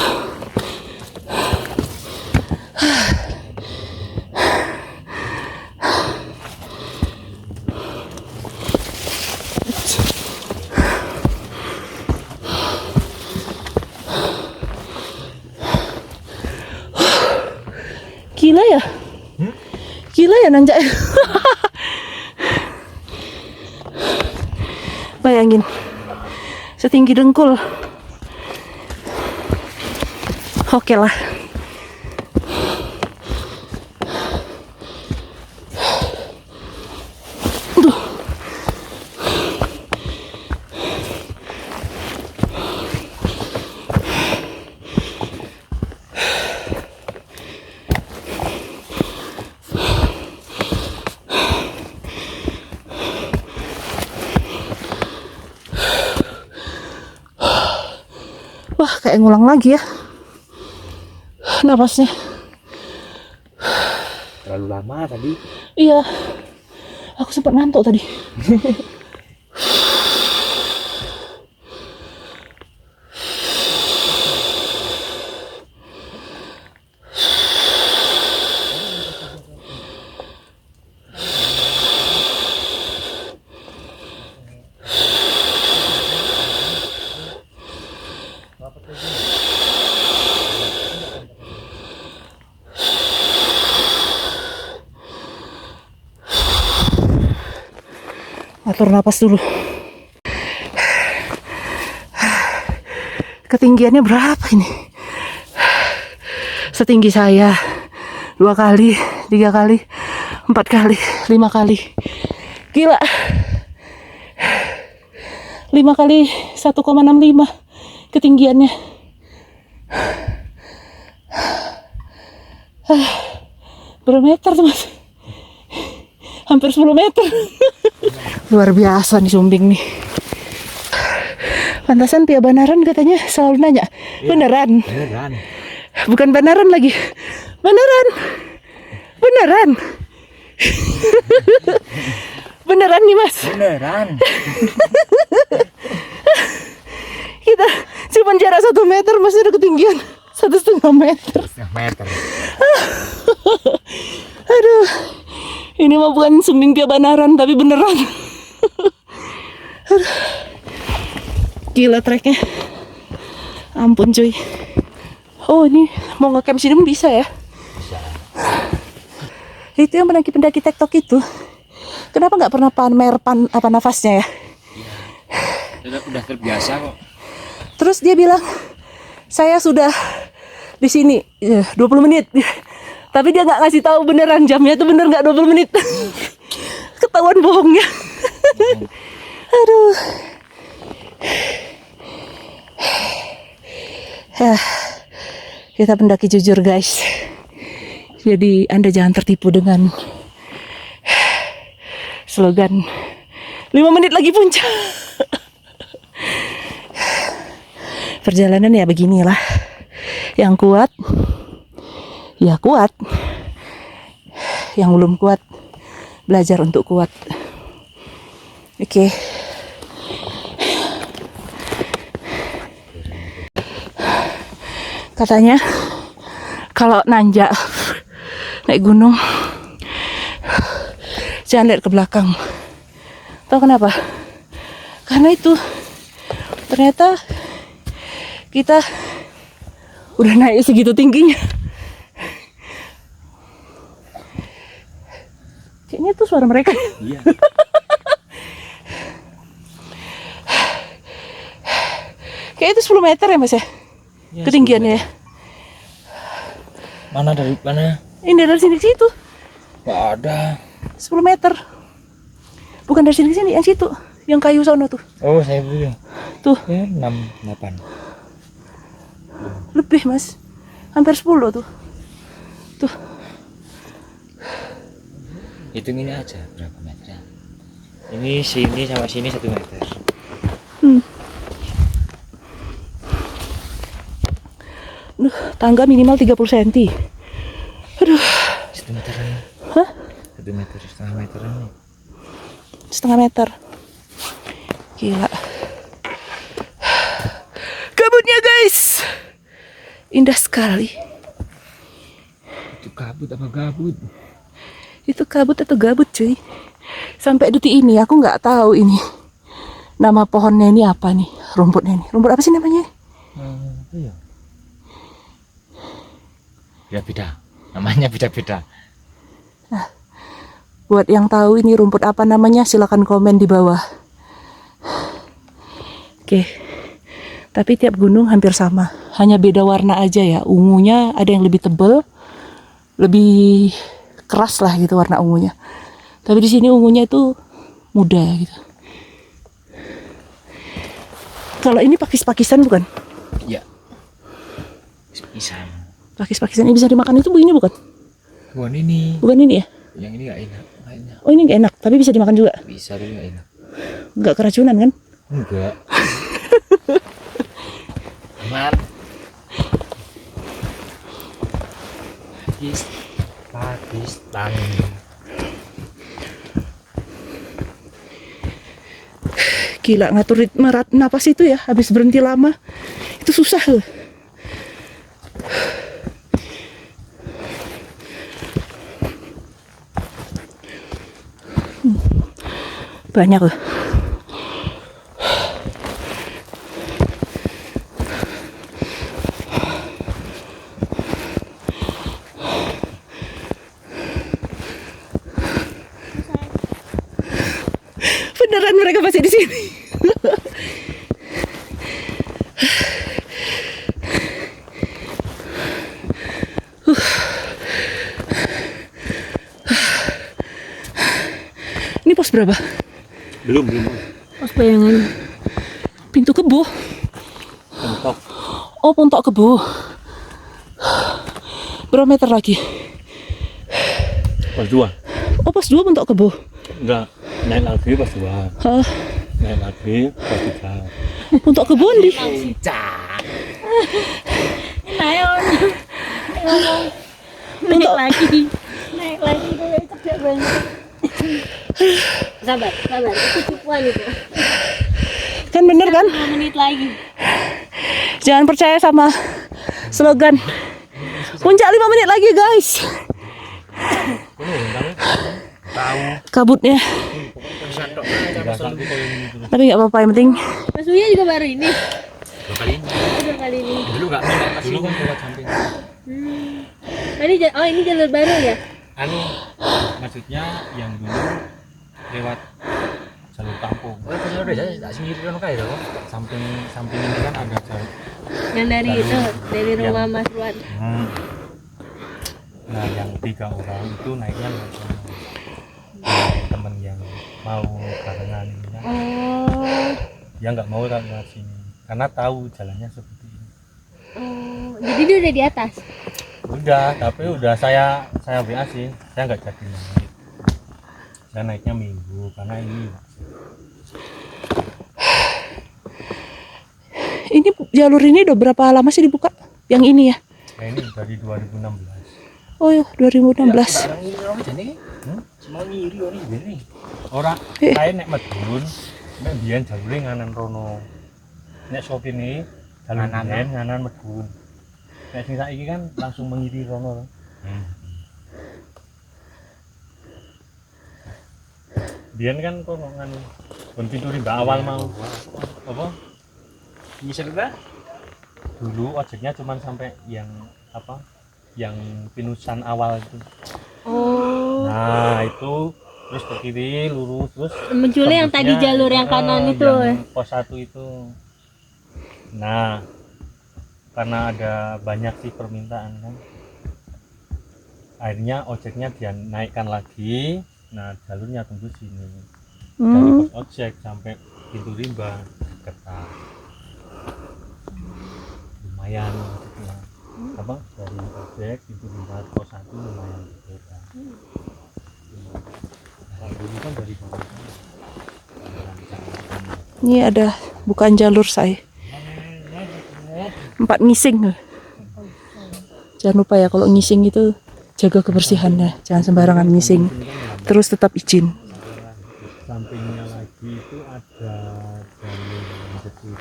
Gila ya? Gila ya nanjak. Bayangin. Setinggi dengkul. Oke lah. Aduh. Wah, kayak ngulang lagi ya. Napasnya. Terlalu lama tadi. Iya. Aku sempat ngantuk tadi. Atur napas dulu. Ketinggiannya berapa ini? Setinggi saya 2 kali, 3 kali, 4 kali, 5 kali. Gila. kali 1,65 ketinggiannya. Berapa meter tuh Mas? Hampir 10 meter. Luar biasa nih Sumbing nih. Pantasan Pia Banaran katanya selalu nanya, beneran? Beneran. Bukan Banaran lagi. Beneran. Beneran. Beneran nih Mas. Beneran. Kita cuma jarak 1 meter, masih ada ketinggian 1,5 meter. Setengah meter. Aduh, ini mah bukan Sumbing Pia Banaran, tapi beneran. Aduh. Gila treknya. Ampun cuy. Oh ini mau nge-camp sini pun bisa ya? Bisa. Itu yang pendaki-pendaki TikTok itu. Kenapa nggak pernah pamer apa nafasnya ya? Udah terbiasa kok. Terus dia bilang, saya sudah di sini 20 menit. Tapi dia nggak ngasih tahu beneran jamnya itu bener nggak 20 menit. Ketahuan bohongnya. Aduh. Ya, kita pendaki jujur guys. Jadi Anda jangan tertipu dengan slogan 5 menit lagi puncak. Perjalanan ya beginilah. Yang kuat ya kuat, yang belum kuat belajar untuk kuat. Oke. Katanya kalau nanjak naik gunung jangan lihat ke belakang. Tahu kenapa? Karena itu ternyata kita udah naik segitu tingginya. Kayaknya itu suara mereka. Iya. Kayak itu 10 meter ya Mas ya? Ya, ketinggiannya ya. Mana dari mana? Ini dari sini ke situ. Gak ada. 10 meter. Bukan dari sini ke sini, yang situ. Yang kayu sono tuh. Oh, saya beli. Tuh. Ya, 6, 8. Lebih Mas. Hampir 10 tuh. Tuh. Hitung ini aja berapa meternya. Ini sini sama sini 1 meter. Duh, tangga minimal 30 cm. Aduh. 1 meteran. Hah? 1 meter, setengah meteran nih. Setengah meter. Gila. Kabutnya guys. Indah sekali. Itu kabut apa gabut? Itu kabut atau gabut cuy. Sampai detik ini aku nggak tahu ini nama pohonnya ini apa nih, rumputnya ini. Rumput apa sih namanya? Iya. Beda-beda. Namanya beda-beda. Buat yang tahu ini rumput apa namanya, silakan komen di bawah. Oke. Tapi tiap gunung hampir sama. Hanya beda warna aja ya. Ungunya ada yang lebih tebal, lebih keras lah gitu warna ungunya. Tapi di sini ungunya itu muda gitu. Kalau ini pakis-pakisan bukan? Iya. Pisang. Pakis-pakisan ini bisa dimakan itu begini bukan? Bukan ini. Bukan ini ya? Yang ini gak enak. Oh ini nggak enak, tapi bisa dimakan juga. Bisa tapi gak enak. Nggak keracunan kan? Enggak. Aman. Pakistan. Gila ngatur ritme napas itu ya, habis berhenti lama itu susah loh. Banyak loh. Beneran mereka masih di sini. Ini pos berapa? Belum. Pos bayangan. Kebo. Mentok. Oh, Puntok Kebo. Berapa meter lagi? Pas 2. Oh, pas 2 Puntok Kebo. Enggak, naik lagi pas 2. Hah? Naik lagi pas 3. Puntok Kebo ndi? Naik lagi. Naik lagi tuh cepet banget. Sabar, itu tipuan itu. Kan bener kan? 5 menit lagi. Jangan percaya sama slogan. Puncak 5 menit lagi, guys. Kabutnya. Tapi nggak apa-apa, yang penting Mas Uya juga baru ini. 2 kali ini. Dulu nggak minat pas Dulu kan lewat samping. Ini jalur baru ya? Anu, maksudnya yang dulu lewat jalur kampung. Oh, pas udah jadi tak sendiri kan kayak itu. Samping ini kan ada jalur. Yang dari rumah Mas Ruan. Nah, yang 3 orang itu naiknya lewat sana. Temen yang mau barengan ini kan. Oh, Dia nggak mau lewat sini karena tahu jalannya seperti ini. jadi dia udah di atas. Udah, tapi udah saya WA sih, saya nggak jadi naik. Saya naiknya Minggu karena ini. ini jalur ini udah berapa lama sih dibuka? Yang ini ya? Nah, ini dari 2016. Oh, 2016. Semua ngiri orang ini. Orang saya naik Medun, nek biyen jalure nganan rono. Nek sop ini jalur biyen nganan Medun. Nek sing saiki kan langsung mengiri rono. Biyen kan kono nganu kon pintu rimba awal mau. Apa? Nyisir dah. Dulu ojeknya cuman sampai yang apa? Yang pinusan awal itu. Oh, Nah, itu terus ke kiri lurus terus munculnya yang tadi tembusnya, jalur yang kanan itu. yang pos 1 itu. Nah, karena ada banyak sih permintaan kan, akhirnya ojeknya dia naikkan lagi. Nah, jalurnya tembus sini dari pos ojek sampai pintu rimba ketat, lumayan gitu lah. Apa dari ojek pintu rimba pos 1 lumayan beda. Kalau dulu kan dari bawah. Ini ada bukan jalur saya. 4 ngising. Jangan lupa ya kalau ngising itu jaga kebersihannya, jangan sembarangan ngising. Terus tetap izin. Sampingnya lagi itu ada jalur yang kecil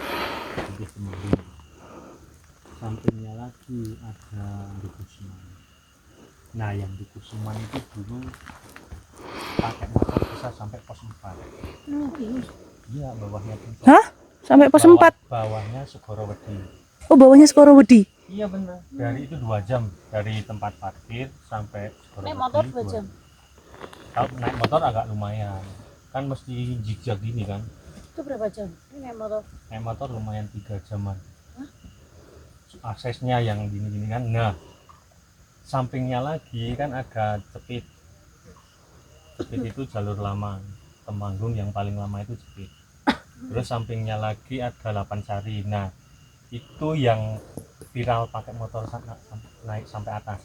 di Semarang. Sampingnya lagi ada di Kusuman. Nah, yang di Kusuman itu dulu pakai motor bisa sampai pos 4. Iya, bawahnya pun. Hah? Sampai pos 4? Bawahnya Segorowedi. Oh, bawahnya Segorowedi. Iya benar. Dari itu 2 jam dari tempat parkir sampai Segorowedi. Naik motor 2 jam. Kalau naik motor agak lumayan. Kan mesti zigzag gini kan. Itu berapa jam? Ini naik motor. Naik motor lumayan 3 jaman. Aksesnya yang gini-gini kan. Nah, sampingnya lagi kan ada Cepit. Cepit itu jalur lama. Temanggung yang paling lama itu Cepit. Terus sampingnya lagi ada 8 Sari. Nah, itu yang viral pakai motor naik sampai atas.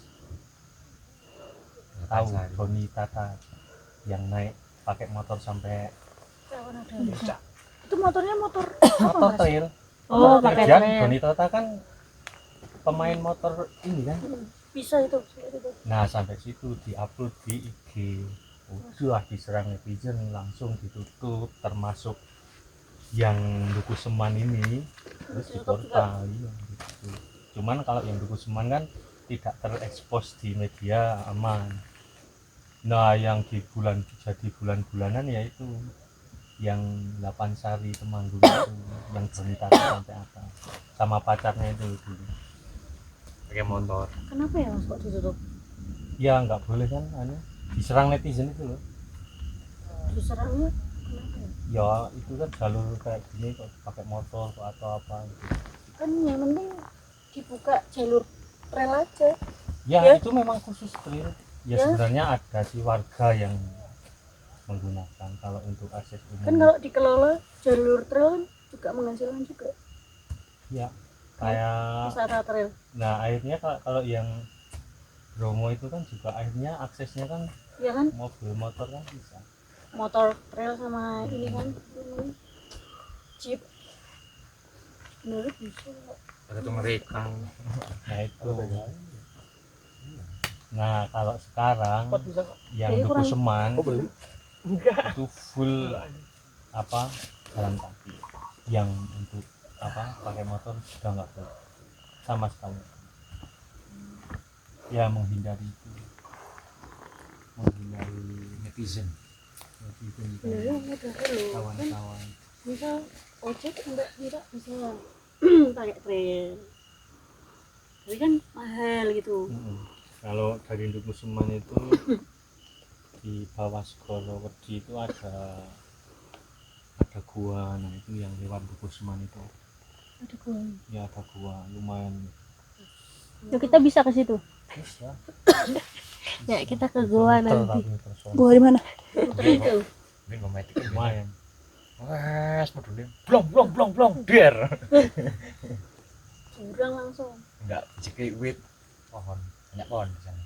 Tahu Doni Tata yang naik pakai motor sampai Itu motornya motor motor trail. Oh, pakai Kerjaan trail. Doni Tata kan pemain motor ini kan. Bisa itu. Nah, sampai situ diupload di IG. Udah diserang netizen langsung ditutup, termasuk yang Duku Seman ini terus diportal ya, gitu. Cuman kalau yang Duku Seman kan tidak terekspos di media, aman. Nah, yang di bulan-bulanan yaitu yang 8 Sari Temanggung itu yang berita sampai atas sama pacarnya itu dulu Pakai motor. Kenapa ya Mas kok ditutup? ya nggak boleh kan diserang netizen itu loh. Diserangnya Ya itu kan jalur kayak gini kok pakai motor kok atau apa gitu. kan yang penting dibuka jalur rel aja. Ya, Ya. itu memang khusus trail. Ya, Ya. sebenarnya ada sih warga yang menggunakan kalau untuk akses umum. Kan kalau dikelola jalur trail kan juga menghasilkan juga Ya, kayak wisata trail. nah airnya kalau yang Bromo itu kan juga airnya aksesnya kan Ya kan, mobil motor kan bisa. motor trail sama ini kan jeep. Menurut bisa. Ada tuh mereka. Nah itu. Nah kalau sekarang yang Jadi Duku kurang- Seman itu full apa jalan kaki. Yang untuk apa pakai motor sudah nggak boleh sama sekali. Ya menghindari itu, menghindari Netizen. Benernya mudah loh. Kan kawan-kawan. misal ojek enggak bisa pakai trail. Tapi kan mahal gitu. Kalau dari Duku Seman itu di bawah Segoro Wedi itu ada gua, nah itu yang lewat Duku Seman itu Ada gua. ya ada gua lumayan Yuk kita bisa ke situ. bisa. Ya kita ke goa nanti. Tapi personal. Gua di mana? Itu. Ini memetik Lumayan. wes medune blong der. Jurang langsung. Enggak jeki wit pohon. Banyak pohon di sana.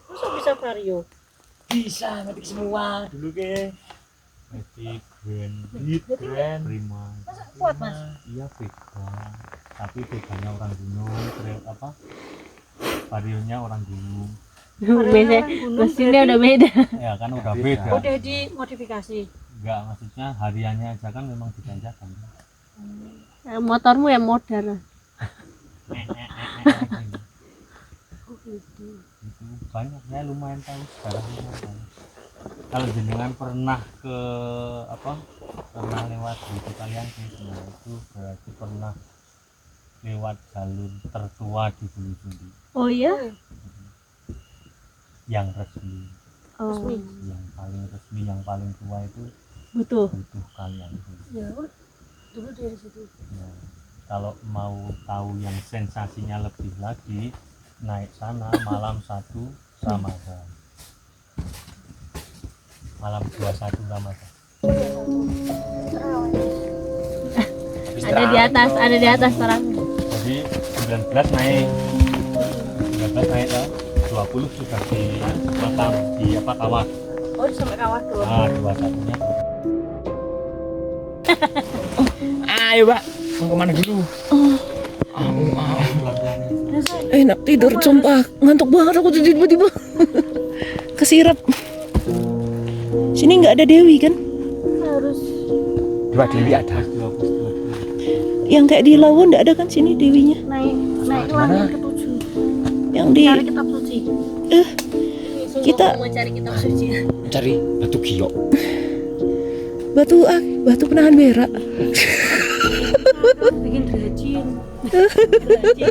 Masa bisa vario? Bisa metik semua dulu ke. Metik Grand Keren. Prima. Masa kuat mas? Iya Vega. Tapi Veganya orang gunung, trail apa? Varionya orang gunung. Biasanya mesinnya udah beda. Ya kan udah Beda. beda. Udah dimodifikasi. Enggak maksudnya hariannya aja kan memang ditanjakan. Motormu yang modern. Itu banyak ya lumayan tahu sekarang lumayan. Kalau jenengan pernah ke apa pernah lewat di kalian nah itu berarti pernah lewat jalur tertua di Bulu Sundi Oh iya? yang resmi Oh. yang paling resmi yang paling tua itu Butuh. butuh kalian itu. Ya dulu dari situ. Nah, kalau mau tahu yang sensasinya lebih lagi naik sana malam 1 Ramadan malam 21 Ramadan Ada di atas terang. jadi 19 naik ya 20 sudah di makam di apa kawah Oh sampai kawah tuh. nah 21 nya Ayo, Pak. Mau kemana dulu? Enak tidur, sumpah ngantuk banget aku tuh tiba-tiba kesirap. Sini nggak ada Dewi kan? Harus Dua Dewi ada. Yang kayak di Lawu nggak ada kan sini Dewinya? naik langit ke-7. Yang di Cari kitab suci. kita Mau cari kitab suci. Mencari batu giok. batu penahan berak. Bikin rajin.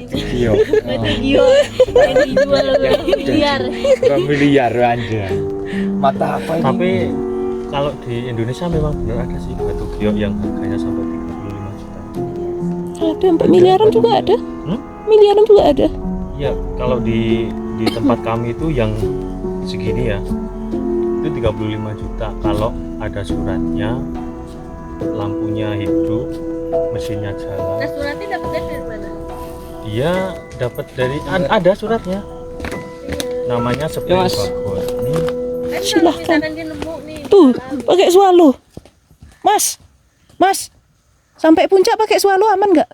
Giok. Iya. Yang dijual miliar. Miliar aja. Mata apa ini? tapi kalau di Indonesia memang benar ada sih batu giok yang harganya sampai 35 juta Ada 4 miliaran juga ada. Miliaran juga ada. iya kalau di tempat kami itu yang segini ya itu 35 juta kalau ada suratnya lampunya hidup mesinnya jalan Nah suratnya dapetnya dari mana? dia dapat dari ada suratnya namanya Sepuluh Mas. Bagus ini Kan Silahkan. kalau misalkan dia nemu nih. Tuh, pakai swallow. Mas. Sampai puncak pakai swallow aman nggak?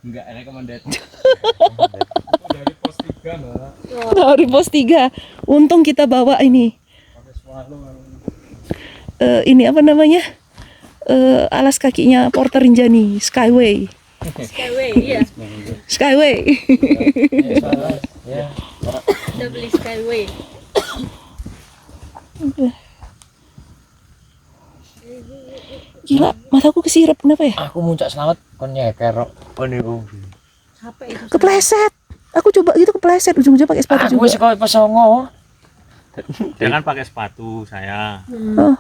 Enggak recommended. dari pos 3 Mbak Dari pos 3. Untung kita bawa ini. Ini apa namanya? Alas kakinya Porter Rinjani, Skyway. Skyway, iya. Skyway. Udah beli Skyway. Gila, mataku kesirap kenapa ya? Aku muncak selamat kon nyeker kok. Kon niku. Capek itu. Kepleset. Aku coba gitu kepleset ujung-ujung pakai sepatu Aku juga. wis kok pesongo. jangan pakai sepatu saya Oh,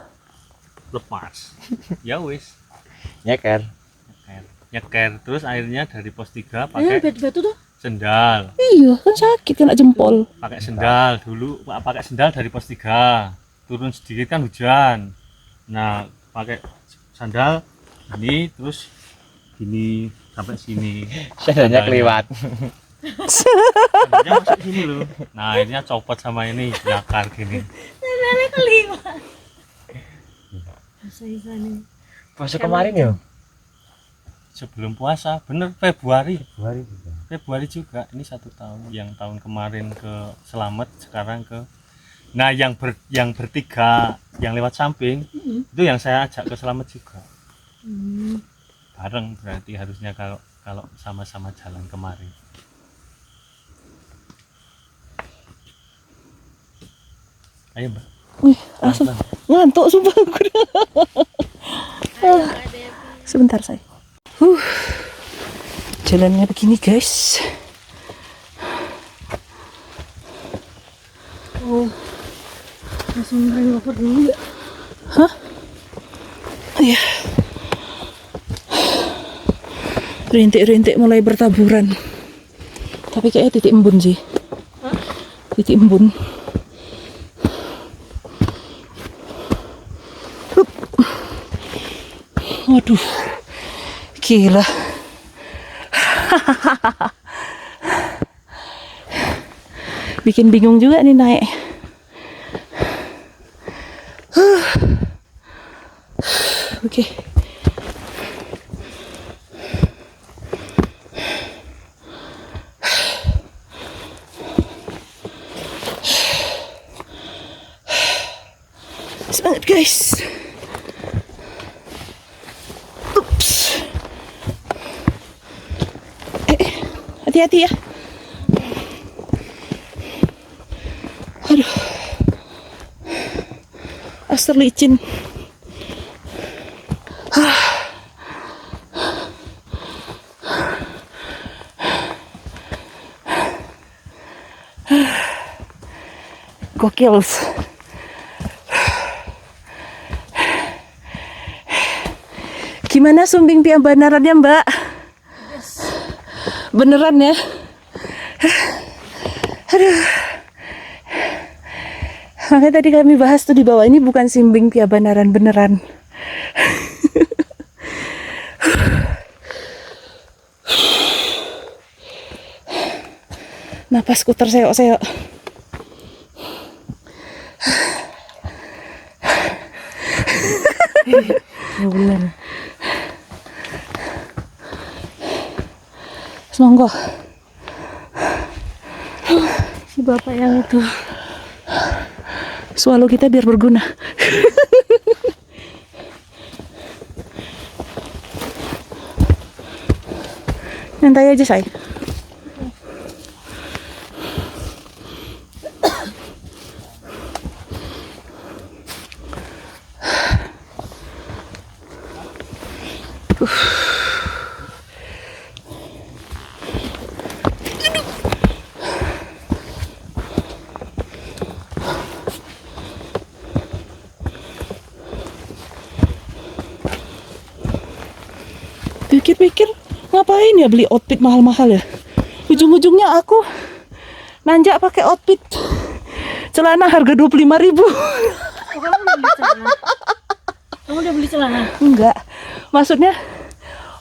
lepas ya wis Nyeker. nyeker terus airnya dari pos 3 Ayo pakai batu-batu tuh. sendal. Iya, kan sakit kena jempol. Pakai sendal dulu, pakai sendal dari pos 3. Turun sedikit kan hujan. Nah, pakai sandal ini terus gini sampai sini. Sandalnya keliwat. Sandalnya masuk sini loh. Nah, akhirnya copot sama ini, nyakar gini. Sandalnya keliwat. Puasa kemarin ya? Sebelum puasa, bener Februari juga. Ini 1 tahun, yang tahun kemarin ke Selamet, sekarang ke yang bertiga yang lewat samping itu yang saya ajak ke Selamet juga. Bareng berarti harusnya kalau sama-sama jalan kemarin. Ayo Mbak. Wih, langsung ngantuk sumpah. Sebentar saya. Jalannya begini guys. Langsung hangover dulu ya. Hah? Iya. Rintik-rintik mulai bertaburan. Tapi kayaknya titik embun sih. Titik embun. Waduh, gila. Bikin bingung juga nih naik. Oke. Semangat guys. Hati-hati ya. Aduh. Aster licin. Gokil. Gimana Sumbing Prambanarannya Mbak? Beneran ya? Aduh. Makanya tadi kami bahas tuh di bawah, ini bukan Sumbing Prambanan beneran. Napas skuter seok-seok. Ya bener. Monggo. Si bapak yang itu. Swallow kita biar berguna. Nyantai aja say. Pikir-pikir ngapain ya beli outfit mahal-mahal ya? Ujung-ujungnya aku nanjak pakai outfit celana harga 25.000. Kamu udah beli celana? Enggak, maksudnya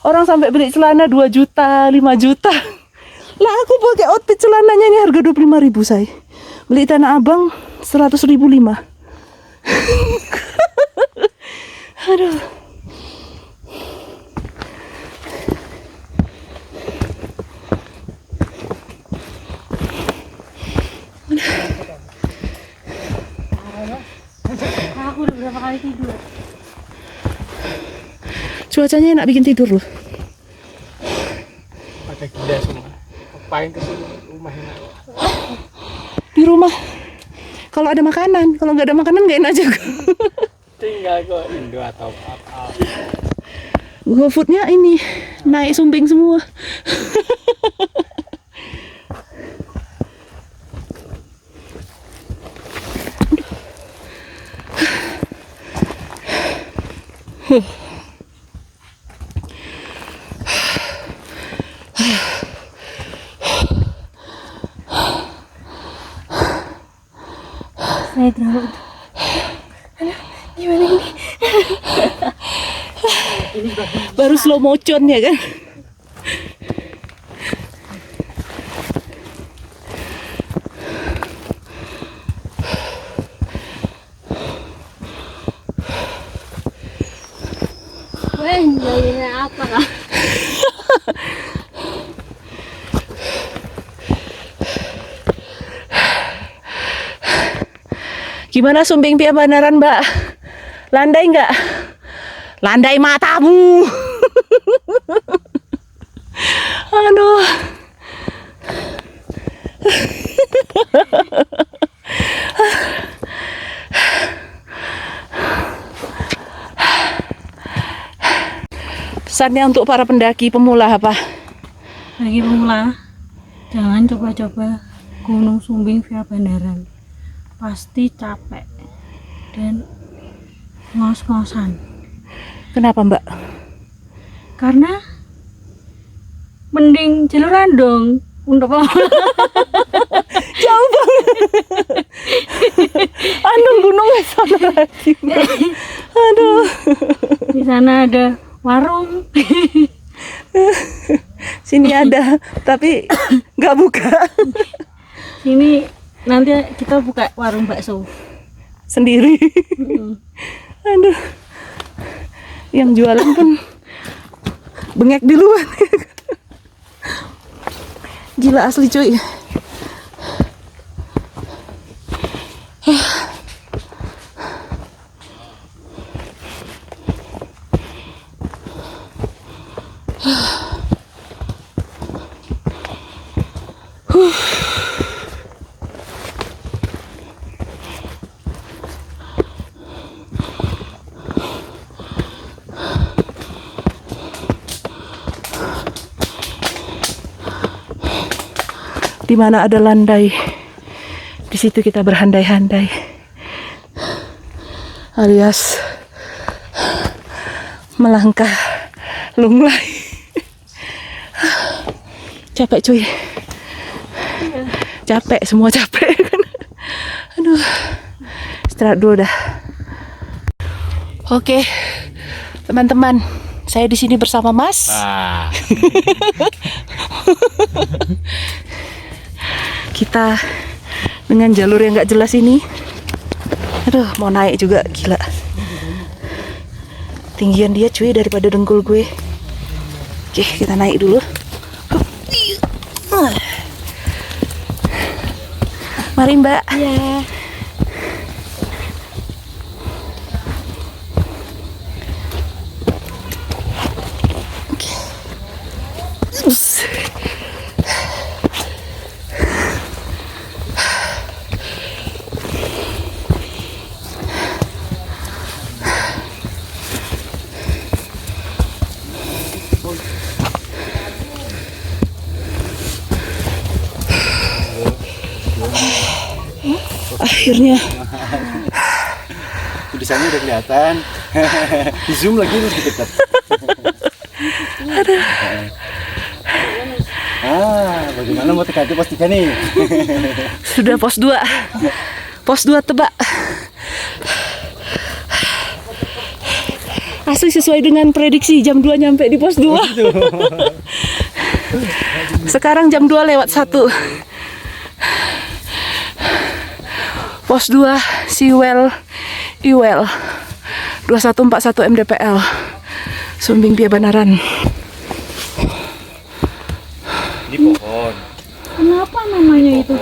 orang sampai beli celana 2 juta, 5 juta. Lah aku pakai outfit celananya ini harga 25.000 say. Beli Tanah Abang 100.005. Aduh. Aku udah berapa kali tidur. Cuacanya enak bikin tidur loh. Ada gila semua. Ngapain ke sini rumah enak? Di rumah kalau ada makanan, kalau nggak ada makanan nggak enak juga. Tinggal kok Indo atau apa? GoFoodnya ini naik Sumbing semua. Saya drama. Gimana ini? Baru slow motion ya kan? Weh, jadinya apa lah? Gimana Sumbing Piabanaran, Mbak? Landai nggak? Landai matamu. Aduh. Pesannya untuk para pendaki pemula apa? Bagi pemula, jangan coba-coba Gunung Sumbing via Bandaran. Pasti capek dan ngos-ngosan. Kenapa Mbak? Karena mending jaluran dong untuk pemula. Jauh banget. Aduh, gunungnya sana lagi. Aduh. Di sana ada warung. Sini ada, tapi nggak buka. Sini nanti kita buka warung bakso Sendiri. Aduh. Yang jualan pun bengek di luar. Gila asli cuy. Di mana ada landai, di situ kita berhandai-handai, alias melangkah lunglai. Capek cuy, capek, semua capek. Aduh, istirahat dulu dah. Oke, teman-teman, saya di sini bersama Mas. Kita dengan jalur yang nggak jelas ini, aduh mau naik juga gila. Tinggian dia cuy daripada dengkul gue. Oke, kita naik dulu. Mari Mbak. ya. Ups. Akhirnya Tulisannya udah kelihatan. Di zoom lagi terus deket. Bagaimana mau ganti pos 3 nih? sudah pos 2. Pos 2 tebak. Asli sesuai dengan prediksi jam 2 nyampe di pos 2. Sekarang jam 2:01. Pos 2 Siwel Iwel 2141 MDPL Sumbing Piabanaran. Ini pohon. Kenapa namanya itu?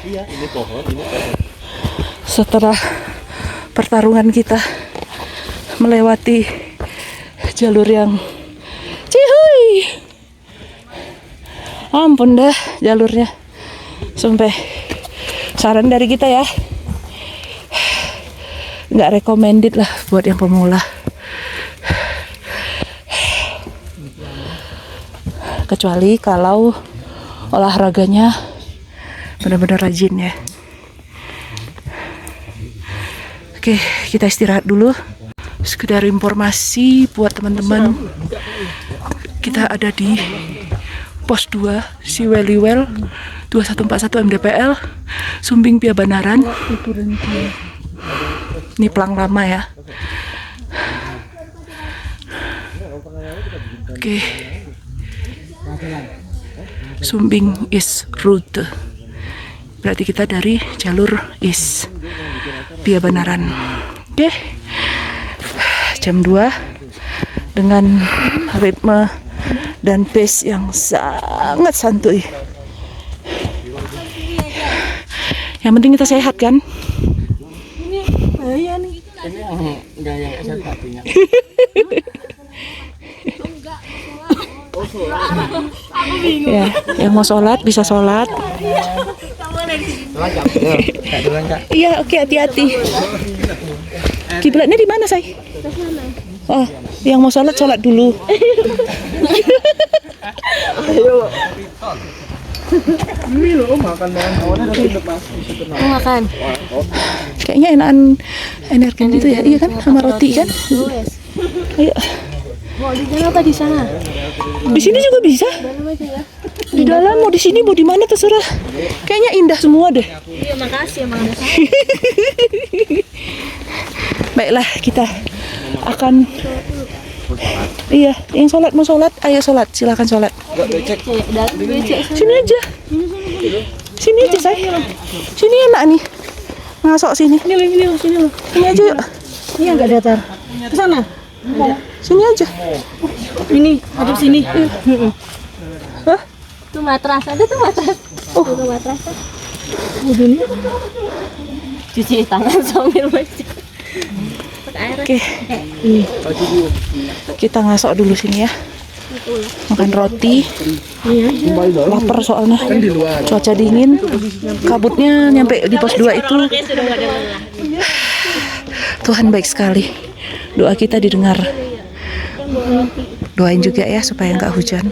Iya, ini pohon, ini pohon. Setelah pertarungan kita melewati jalur yang cihuy, ampun dah jalurnya, sampai saran dari kita ya, nggak recommended lah buat yang pemula, kecuali kalau olahraganya benar-benar rajin ya. Oke, kita istirahat dulu. Sekedar informasi buat teman-teman, kita ada di Pos 2 Siweliwel 2141 MDPL Sumbing Pia Banaran. Ini pelang lama ya. Oke. Sumbing East Route. Berarti kita dari jalur East Pia Banaran. Oke. Jam 2 dengan ritme dan pace yang sangat santuy. Yang penting kita sehat kan? Bahaya nih. Ini enggak yang saya hatinya. Ya, yang mau sholat bisa sholat. Iya, oke, hati-hati. Kiblatnya di mana, Say? Oh, yang mau sholat dulu. Ini loh makan awalnya dari Mas. Mau makan? Kayaknya enakan energi gitu ya, iya kan? Sama roti kan? Ayo. Mau di sana apa di sana? Di sini juga bisa. Di dalam mau di sini mau di mana terserah. Kayaknya indah semua deh. Iya, makasih emang ada saya. Baiklah, kita akan iya, yang sholat mau sholat, ayo sholat, silakan sholat. Sini aja, sini aja saya. Sini enak nih, ngasok sini. Sini loh. Sini aja yuk. Ini yang nggak datar. Ke sana. Sini aja. Ini, hadap sini. Hah? Tuh matras, ada tuh matras. Oh, tuh matras. Wudhunya. Cuci tangan sambil baca. Oke, kita ngasok dulu sini ya. Makan roti. Lapar soalnya. Cuaca dingin. Kabutnya nyampe di pos 2 itu. Tuhan baik sekali. Doa kita didengar. Doain juga ya supaya nggak hujan.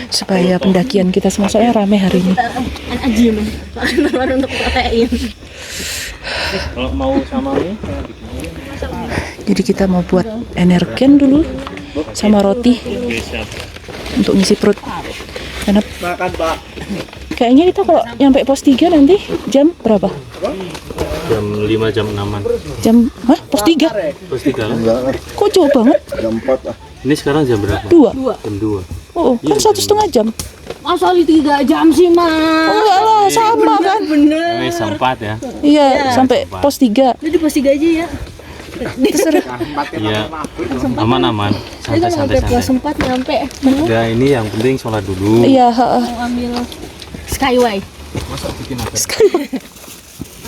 Supaya pendakian kita semua soalnya rame hari ini. Baru untuk protein. Kalau mau sama ini Jadi kita mau buat energen dulu sama roti untuk ngisi perut. Karena kayaknya kita kalau nyampe pos 3 nanti jam berapa? Jam 5 jam 6-an. Pos 3? Pos 3 lah. Kok jauh banget? Ini sekarang jam berapa? 2? Jam 2. Oh, kan 1,5 jam. Asal 3 jam sih, Mas. Oh enggak lah, sama kan? Ini sempat ya. Iya, sampai pos 3. Udah di pos 3 aja ya. Terserah. Iya. Aman-aman. Santai-santai. Sempat nyampe. Ya ini yang penting sholat dulu. Iya, heeh. Ambil Skyway.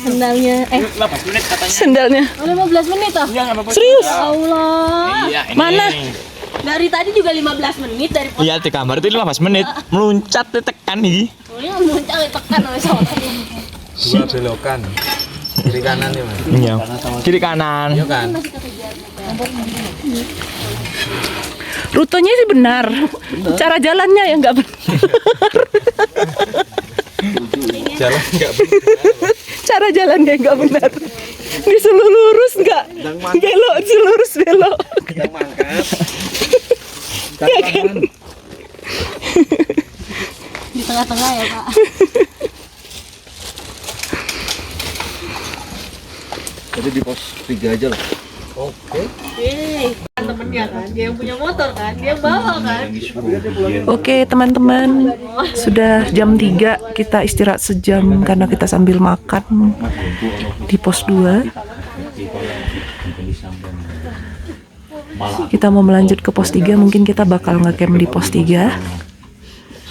Sendalnya, Sendalnya. 15 menit toh? Serius? Allah. Mana? Dari tadi juga 15 menit dari pos. iya di kamar itu 15 menit meluncat tekan nih. Ini mencari tekan oleh sholat. Dua belokan kiri kanan nih Mas. Iya. Kiri kanan. Iya kan? Rutenya sih benar. Cara jalannya yang nggak benar. Jalan enggak Cara jalannya nggak benar. Disuruh lurus nggak? Belok, lurus belok. kita mangkat. Iya kan? Di tengah-tengah ya, Pak. Jadi di pos 3 aja lah. Temennya kan, dia yang punya motor kan, dia bawa kan. Oke teman-teman, sudah jam 3, kita istirahat sejam karena kita sambil makan di pos 2. Kita mau melanjut ke pos 3, mungkin kita bakal nge-camp di pos 3.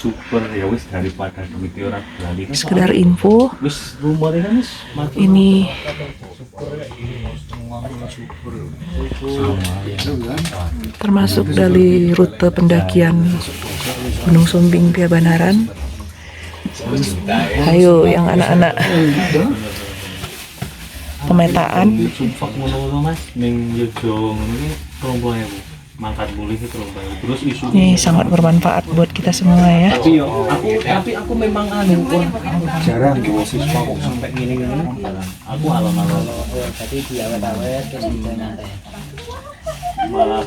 Super ya wis daripada duit orang balik. Sekedar info, Wis rumornya kan wis mati. ini termasuk dari rute pendakian Gunung Sumbing Pia Banaran. Ayo yang anak-anak pemetaan. Sumpah ngono Mas, ning Yojo ngono iki 30.000. Mangkat boleh ke terus isu Ini sangat bermanfaat buat kita semua ya. Tapi aku memang Jarang gue siswa kok sampai gini. aku alon-alon tadi di awal-awal terus nyantai. malah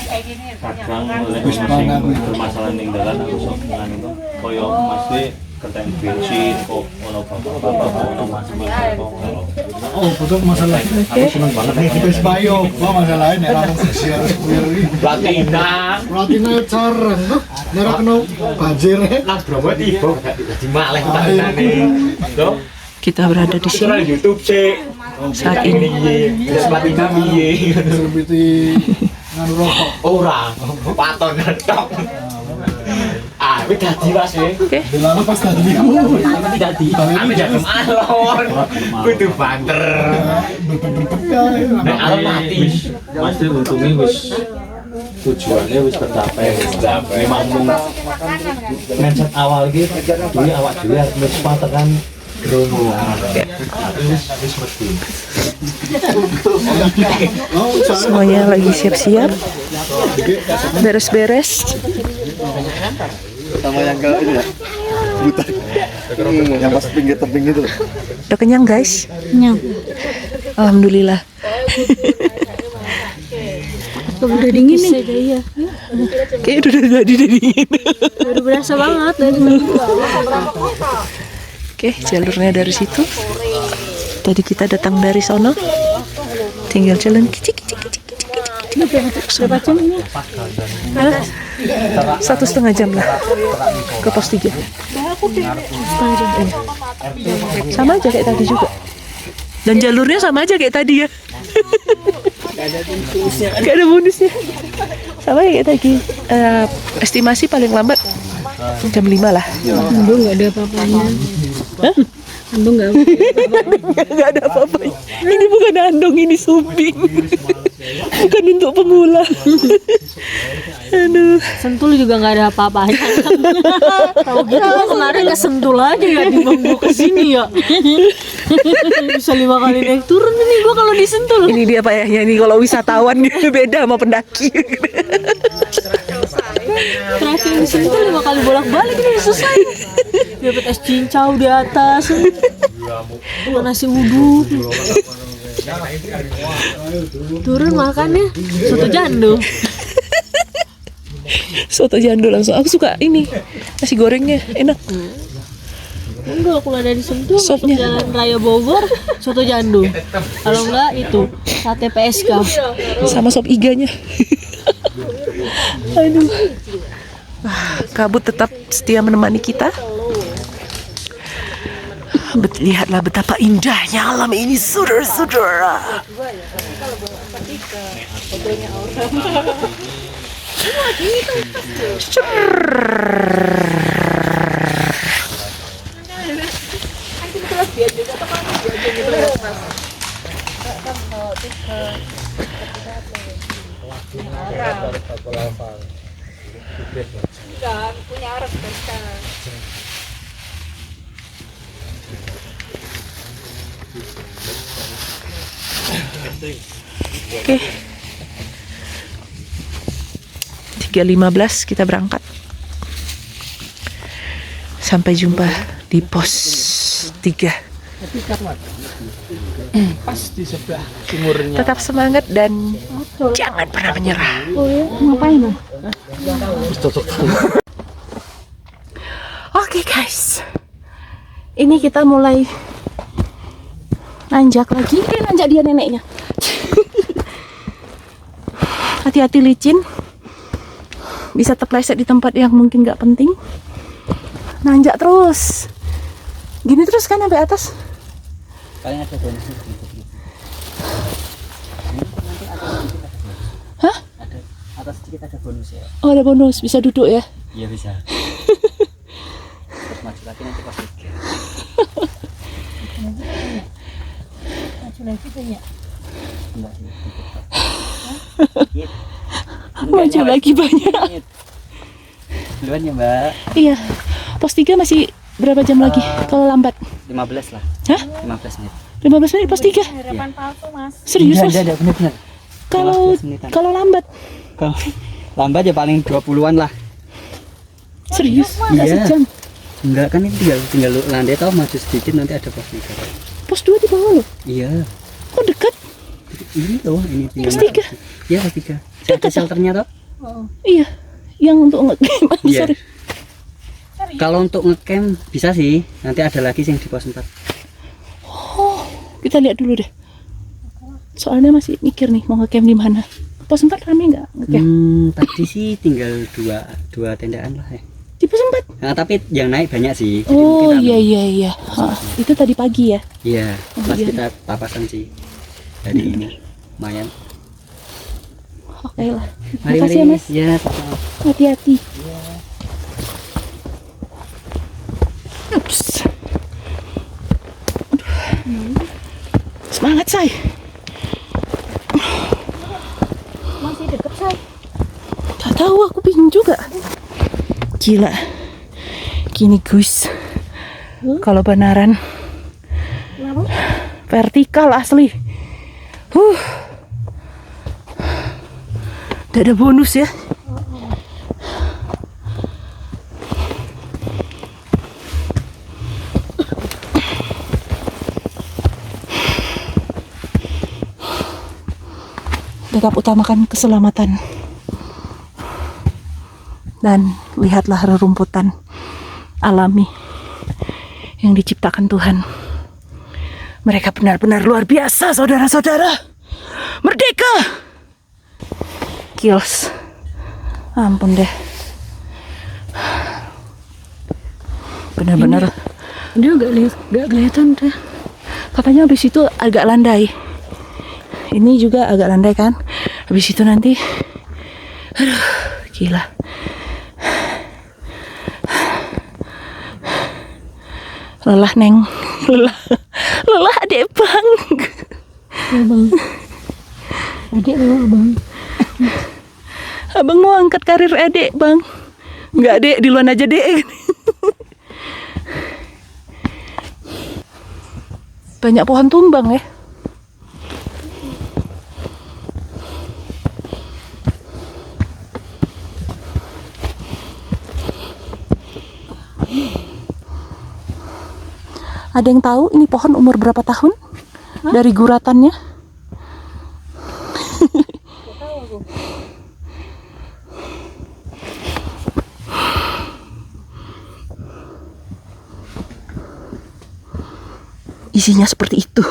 kadang oleh sing bermasalah ning dalan aku sok nganu koyo mesti kertas bensin kok ono bapak-bapak ono mas-mas Oh, betul masalah. aku seneng banget Wis payo, kok masalahnya nek langsung sisi harus kuwi. platina Platina careng tuh. Nek kena banjir. lah bromo tiba dadi maleh tanane to Kita berada di channel sini YouTube sih saat ini. terus platina piye Seperti nganu rokok. ora paton tok ah wis dadi Mas Oke. Delala pas tadi iku. tapi dadi aku jagem alon kudu banter nek alon mati Mas untungnya wis tujuannya wis tercapai memang mindset awal gitu dulu awak dhewe wis patekan Romo wis mesti Semuanya lagi siap-siap, beres-beres. Sama yang ke ini ya. Butak. Yang pas pinggir tebing itu. Udah kenyang guys? Kenyang. Alhamdulillah. Udah dingin nih. Iya. Kayak udah dingin. Udah berasa banget dari Oke, jalurnya dari situ. Tadi kita datang dari sono. Tinggal jalan kicik. berapa jam ini? 1,5 jam lah ke pos 3. Sama aja kayak tadi juga. Dan jalurnya sama aja kayak tadi ya. Gak ada bonusnya. Sama kayak tadi. Estimasi paling lambat jam 5 lah. Aduh, nggak ada apa-apanya. Hah? Aduh, nggak Gak ada apa-apanya. Ini bukan andong, ini sumping. Bukan untuk pemula. Aduh. Sentul juga nggak ada apa-apanya. Tahu gitu kan kemarin ke Sentul aja ya di Bangku ke sini ya. Bisa 5 kali naik turun ini gua kalau di Sentul. Ini dia payahnya nih kalau wisatawan beda sama pendaki. Terakhir di Sentul 5 kali bolak-balik ini udah selesai. Dapat es cincau di atas. Nasi uduk. Turun makannya soto jando. Soto jando langsung. Aku suka ini nasi gorengnya enak. Enggak, kalau ada di Sentul masuk Sopnya. Jalan Raya Bogor, soto jando. Kalau enggak itu sate PSK. Sama sop iganya. Aduh. Wah, kabut tetap setia menemani kita. Lihatlah betapa indahnya alam ini, saudara-saudara. Oke. 3.15 kita berangkat. Sampai jumpa di pos 3. Pas di sebelah sumurnya. Tetap semangat dan jangan pernah menyerah. Oh ya, ngapain Bang? Oke guys, ini kita mulai nanjak lagi. Nanjak dia neneknya. Hati-hati licin, bisa terpleset di tempat yang mungkin nggak penting. Nanjak terus, gini terus kan sampai atas. Paling ada bonus. Hah? Ada atas sedikit ada bonus ya. Oh ada bonus, bisa duduk ya? Iya bisa. Terus maju lagi nanti pas 3. Maju lagi banyak. Enggak. Maju lagi banyak. Duluan ya Mbak. Iya, pos 3 masih berapa jam lagi kalau lambat? 15 lah. Hah? 15 menit. 15 menit pos 3? Harapan palsu Mas. Serius Mas? Enggak, benar-benar. Kalau 15 menitan. kalau lambat? Kalau lambat ya paling 20-an lah. Serius? Nggak Iya. sejam? Enggak kan ini tinggal landai tau maju sedikit nanti ada pos 3. Pos 2 di bawah loh? Iya. Kok dekat? Ini loh ini tinggal. Pos 3? Iya pos 3. Ada shelternya toh? Iya, yang untuk ngecamp. Iya. Sorry. Kalau untuk ngecamp bisa sih, nanti ada lagi yang di pos 4. Oh, kita lihat dulu deh. Soalnya masih mikir nih mau ngecamp di mana. Pos 4 rame nggak ngecamp? Tadi sih tinggal dua tendaan lah ya. Di pos 4? Nah, tapi yang naik banyak sih. Jadi Oh mungkin iya. Itu tadi pagi ya? Iya, pas iya. kita papasan sih hari ini. Lumayan. Oke lah. Mari, Makasih ya Mas. Ya, sama-sama. Hati-hati. Ups. Aduh. Semangat say. Masih deket say. Gak tahu, aku bingung juga. Gila. Gini Gus. Kalau beneran vertikal asli. Gak ada bonus ya. Tetap utamakan keselamatan. Dan lihatlah rerumputan alami yang diciptakan Tuhan. Mereka benar-benar luar biasa, saudara-saudara. Merdeka! Kills. Ampun deh. Benar-benar. Dia gak kelihatan deh. Katanya habis itu agak landai. Ini juga agak landai kan. Habis itu nanti. Aduh, gila. Lelah Neng. Lelah adek bang. Ya bang. Adik lu bang. Abang mau angkat karir adek bang. Enggak dek, duluan aja dek. Banyak pohon tumbang ya. Ada yang tahu ini pohon umur berapa tahun? Dari guratannya? Isinya seperti itu.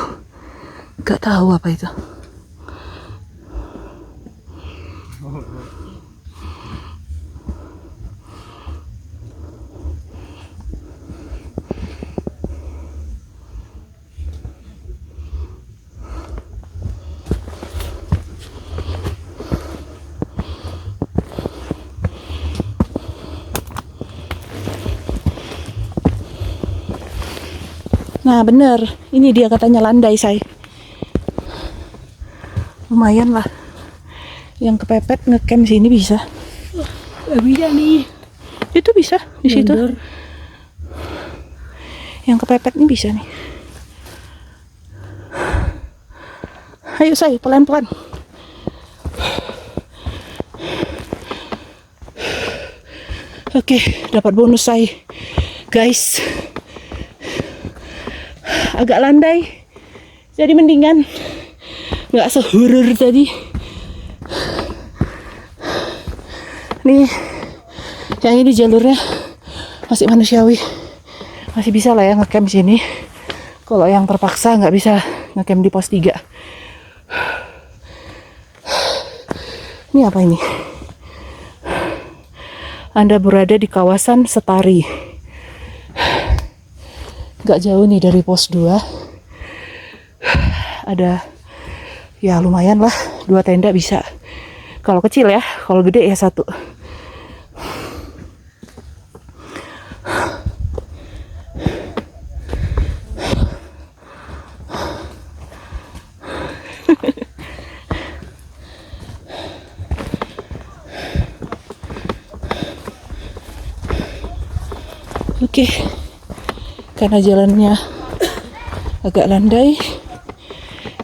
Gak tahu apa itu. Nah bener, ini dia katanya landai say. Lumayan lah. Yang kepepet ngecamp sini bisa. Gak bisa nih. Itu bisa di situ. Mundur. Yang kepepet ini bisa nih. Ayo say, pelan-pelan. Oke, dapat bonus say. Guys. Agak landai. Jadi mendingan nggak sehurur tadi. Nih, yang ini jalurnya masih manusiawi. Masih bisa lah ya ngecamp sini. Kalau yang terpaksa nggak bisa ngecamp di pos 3. Ini apa ini? Anda berada di kawasan Setari. Gak jauh nih dari pos 2. Ada ya lumayan lah, 2 tenda bisa. Kalau kecil ya, kalau gede ya 1. Oke. Karena jalannya agak landai,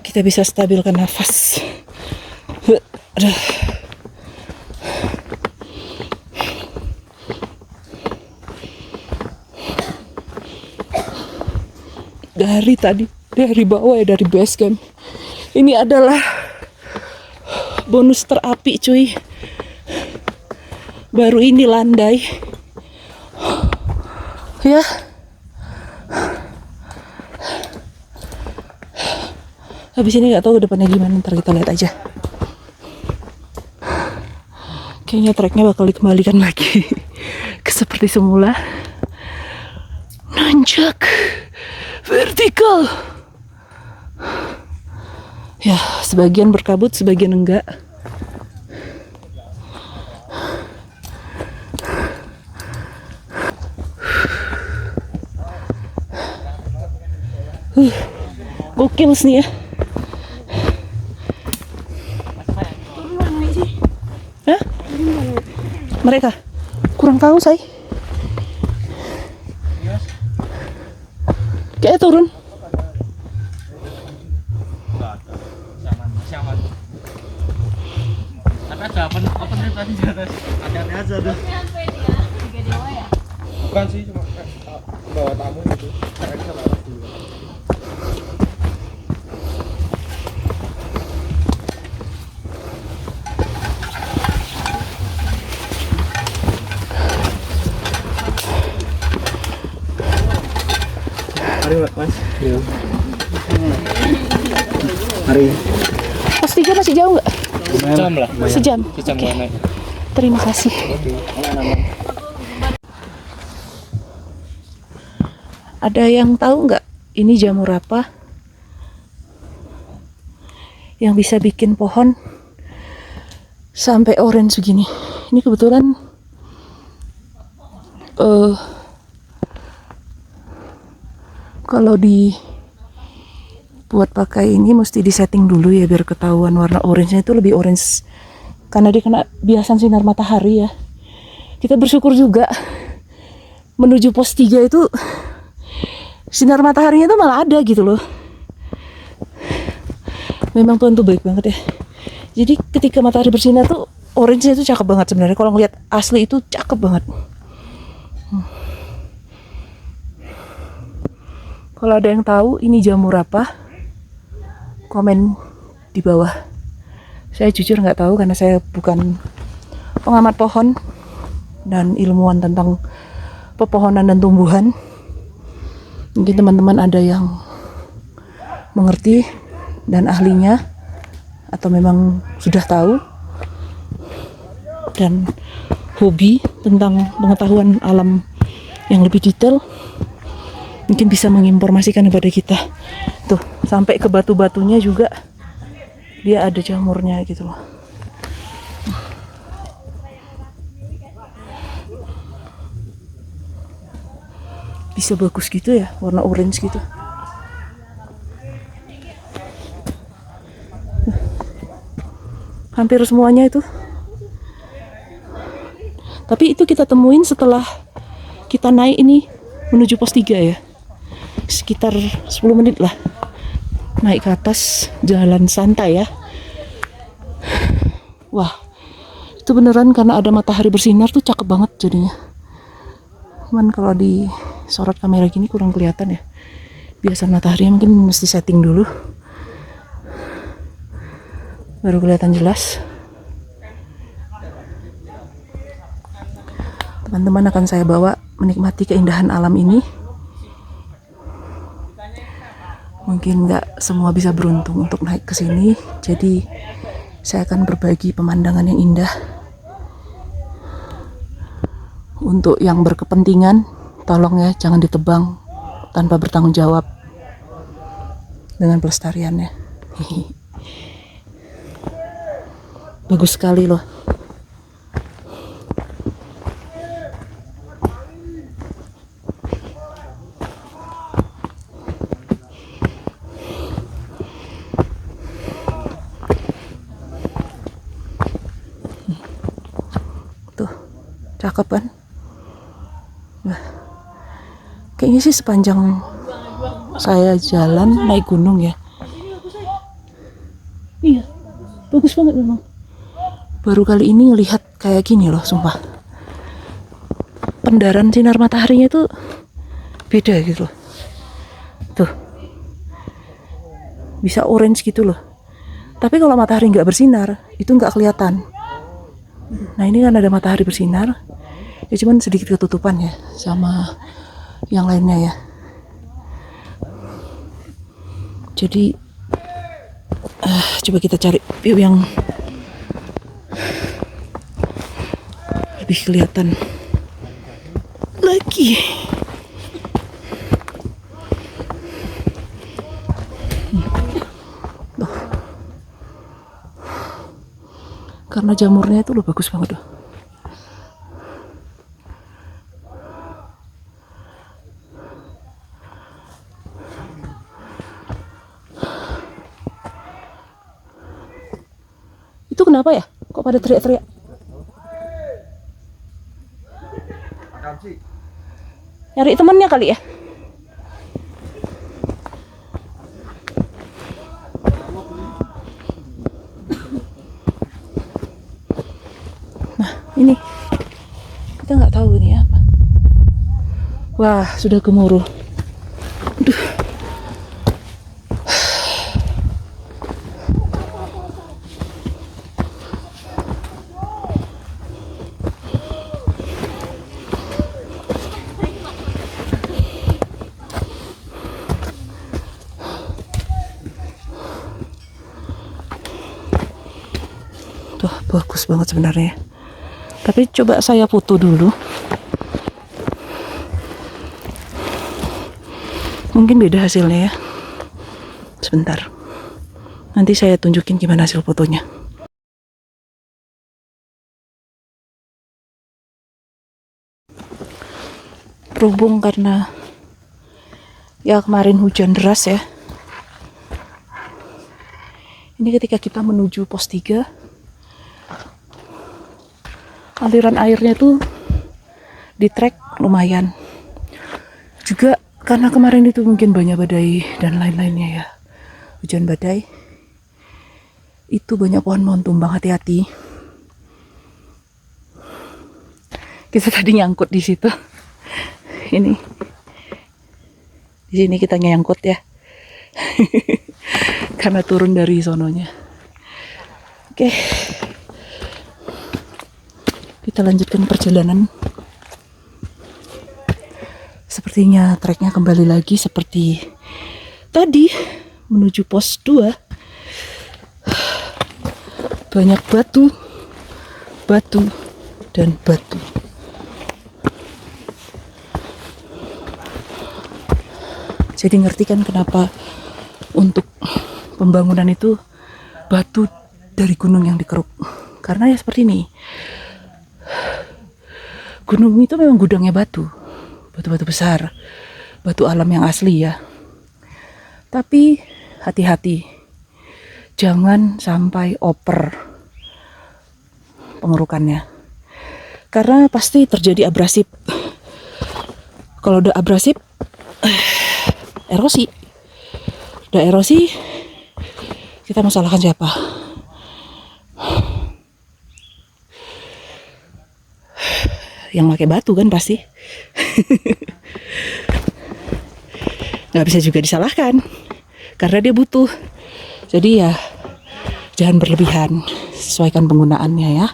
kita bisa stabilkan nafas. Aduh. Dari bawah ya, dari base camp. Ini adalah bonus terapi cuy. baru ini landai. Ya. Habis ini nggak tahu depannya gimana, ntar kita lihat aja. Kayaknya treknya bakal dikembalikan lagi ke seperti semula. Nanjak vertikal. Ya, sebagian berkabut, sebagian enggak. Gokil nih ya. Hah? Mereka? Kurang tahu saya. Kayak turun. Ada apa nih tadi di atas? Ada aja tuh. Bukan sih, cuma bawa tamu gitu. Saya bisa lewat dulu. Mari Mas. Mari. Pos 3 masih jauh nggak? Sejam lah. Sejam. Sejam Oke. naik. Terima kasih. Ada yang tahu nggak ini jamur apa yang bisa bikin pohon sampai orange begini? Ini kebetulan kalau dibuat pakai ini mesti disetting dulu ya biar ketahuan warna orange-nya itu lebih orange karena dia kena biasan sinar matahari ya. Kita bersyukur juga menuju pos 3 itu sinar mataharinya itu malah ada gitu loh. Memang Tuhan tuh baik banget ya. Jadi ketika matahari bersinar tuh orange-nya itu cakep banget sebenarnya. Kalau ngeliat asli itu cakep banget. Kalau ada yang tahu ini jamur apa, komen di bawah. Saya jujur nggak tahu karena saya bukan pengamat pohon dan ilmuwan tentang pepohonan dan tumbuhan. Mungkin teman-teman ada yang mengerti dan ahlinya atau memang sudah tahu dan hobi tentang pengetahuan alam yang lebih detail, mungkin bisa menginformasikan kepada kita. Tuh, sampai ke batu-batunya juga dia ada jamurnya gitu loh. Bisa bagus gitu ya, warna orange gitu. Hampir semuanya itu. Tapi itu kita temuin setelah kita naik ini menuju pos 3 ya. Sekitar 10 menit lah. Naik ke atas, jalan santai ya. Wah, itu beneran karena ada matahari bersinar tuh cakep banget jadinya. Cuman kalau di sorot kamera gini kurang kelihatan ya. Biasa matahari mungkin mesti setting dulu. Baru kelihatan jelas. Teman-teman akan saya bawa menikmati keindahan alam ini. Mungkin nggak semua bisa beruntung untuk naik ke sini, jadi saya akan berbagi pemandangan yang indah. Untuk yang berkepentingan, tolong ya jangan ditebang tanpa bertanggung jawab dengan pelestariannya. Bagus sekali loh. Cakep kan? Nah, kayaknya sih sepanjang saya jalan naik gunung ya. Iya, bagus banget memang. Baru kali ini ngelihat kayak gini loh, sumpah. Pendaran sinar mataharinya tuh beda gitu loh. Tuh, bisa orange gitu loh. Tapi kalau matahari nggak bersinar, itu nggak kelihatan. Nah ini kan ada matahari bersinar, ya cuman sedikit ketutupan ya sama yang lainnya ya. Jadi coba kita cari view yang lebih kelihatan lagi. Karena jamurnya itu loh bagus banget loh. Itu kenapa ya? Kok pada teriak-teriak? Nyari temennya kali ya? Ini kita nggak tahu ini apa. Wah, sudah gemuruh. Aduh. Tuh, bagus banget sebenarnya. Tapi coba saya foto dulu. Mungkin beda hasilnya ya. Sebentar. Nanti saya tunjukin gimana hasil fotonya. Berhubung karena ya kemarin hujan deras ya. Ini ketika kita menuju pos 3, aliran airnya tuh di trek lumayan. Juga karena kemarin itu mungkin banyak badai dan lain-lainnya ya. Hujan badai. Itu banyak pohon-pohon tumbang, hati-hati. Kita tadi nyangkut di situ. Ini. Di sini kita nyangkut ya. Karena turun dari sononya. Oke. Kita lanjutkan perjalanan. Sepertinya treknya kembali lagi seperti tadi menuju pos 2. Banyak batu, dan batu. Jadi ngerti kan kenapa untuk pembangunan itu batu dari gunung yang dikeruk. Karena ya seperti ini. Gunung itu memang gudangnya batu. Batu-batu besar. Batu alam yang asli ya. Tapi hati-hati. Jangan sampai oper pengerukannya. Karena pasti terjadi abrasif. Kalau udah abrasif, erosi. Udah erosi, kita mau salahkan siapa? Yang pakai batu kan pasti. Nggak bisa juga disalahkan karena dia butuh. Jadi ya jangan berlebihan, sesuaikan penggunaannya ya.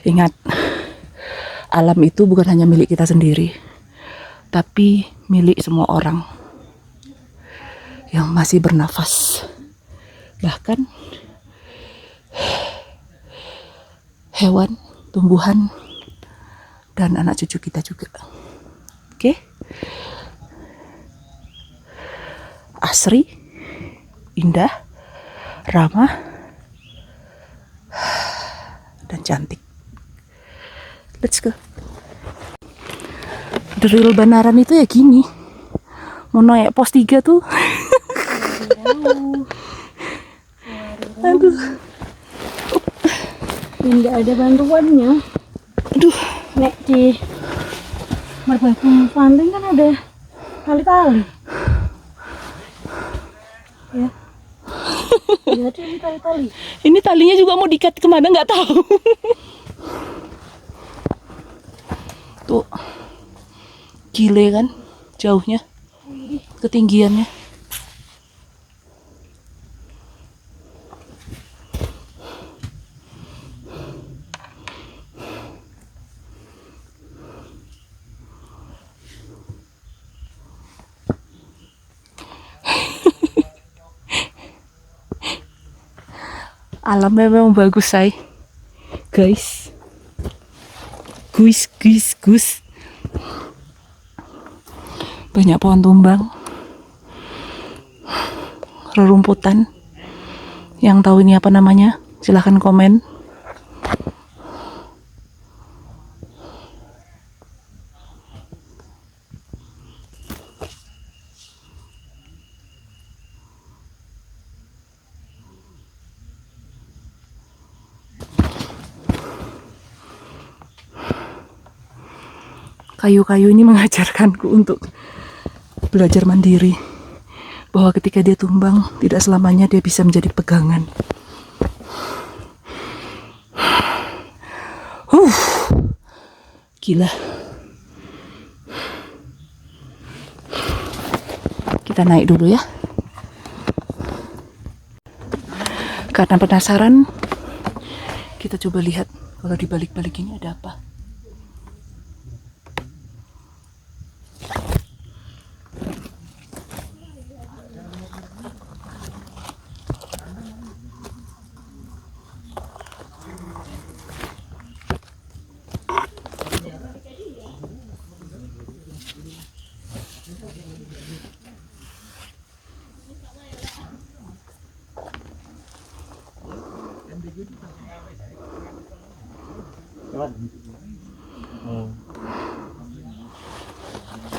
Ingat, alam itu bukan hanya milik kita sendiri, tapi milik semua orang yang masih bernafas. Bahkan hewan, tumbuhan, dan anak cucu kita juga. Oke? Asri, indah, ramah, dan cantik. Let's go. The real Banaran itu ya gini. Mau naik pos 3 tuh. Aduh. Tidak ada bantuannya. Aduh. Nek di Merbabu Panting kan ada tali-tali. Ya. Ya ada tali-tali. Ini talinya juga mau diikat kemana nggak tahu. Tuh. Gile kan jauhnya. Ketinggiannya. Alamnya memang bagus, say. Guys. Gus. Banyak pohon tumbang. Rerumputan. Yang tahu ini apa namanya? Silahkan komen. Kayu-kayu ini mengajarkanku untuk belajar mandiri, bahwa ketika dia tumbang tidak selamanya dia bisa menjadi pegangan. Gila. Kita naik dulu ya, karena penasaran. Kita coba lihat kalau di balik-balik ini ada apa.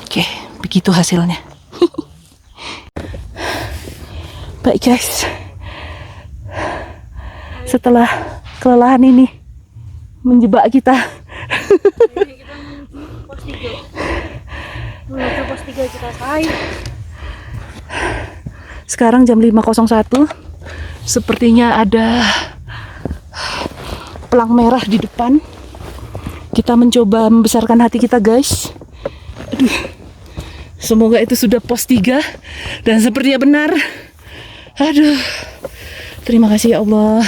Oke, begitu hasilnya. Baik guys, setelah kelelahan ini menjebak kita, Menuju pos 3 kita, say. sekarang jam 5.01. Sepertinya ada pelang merah di depan. Kita mencoba membesarkan hati kita, guys. Aduh, semoga itu sudah pos 3 dan sepertinya benar. Aduh, terima kasih ya Allah.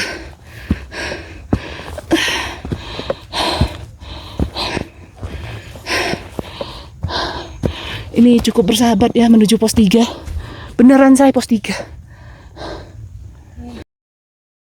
Ini cukup bersahabat ya menuju pos 3. Beneran saya pos 3.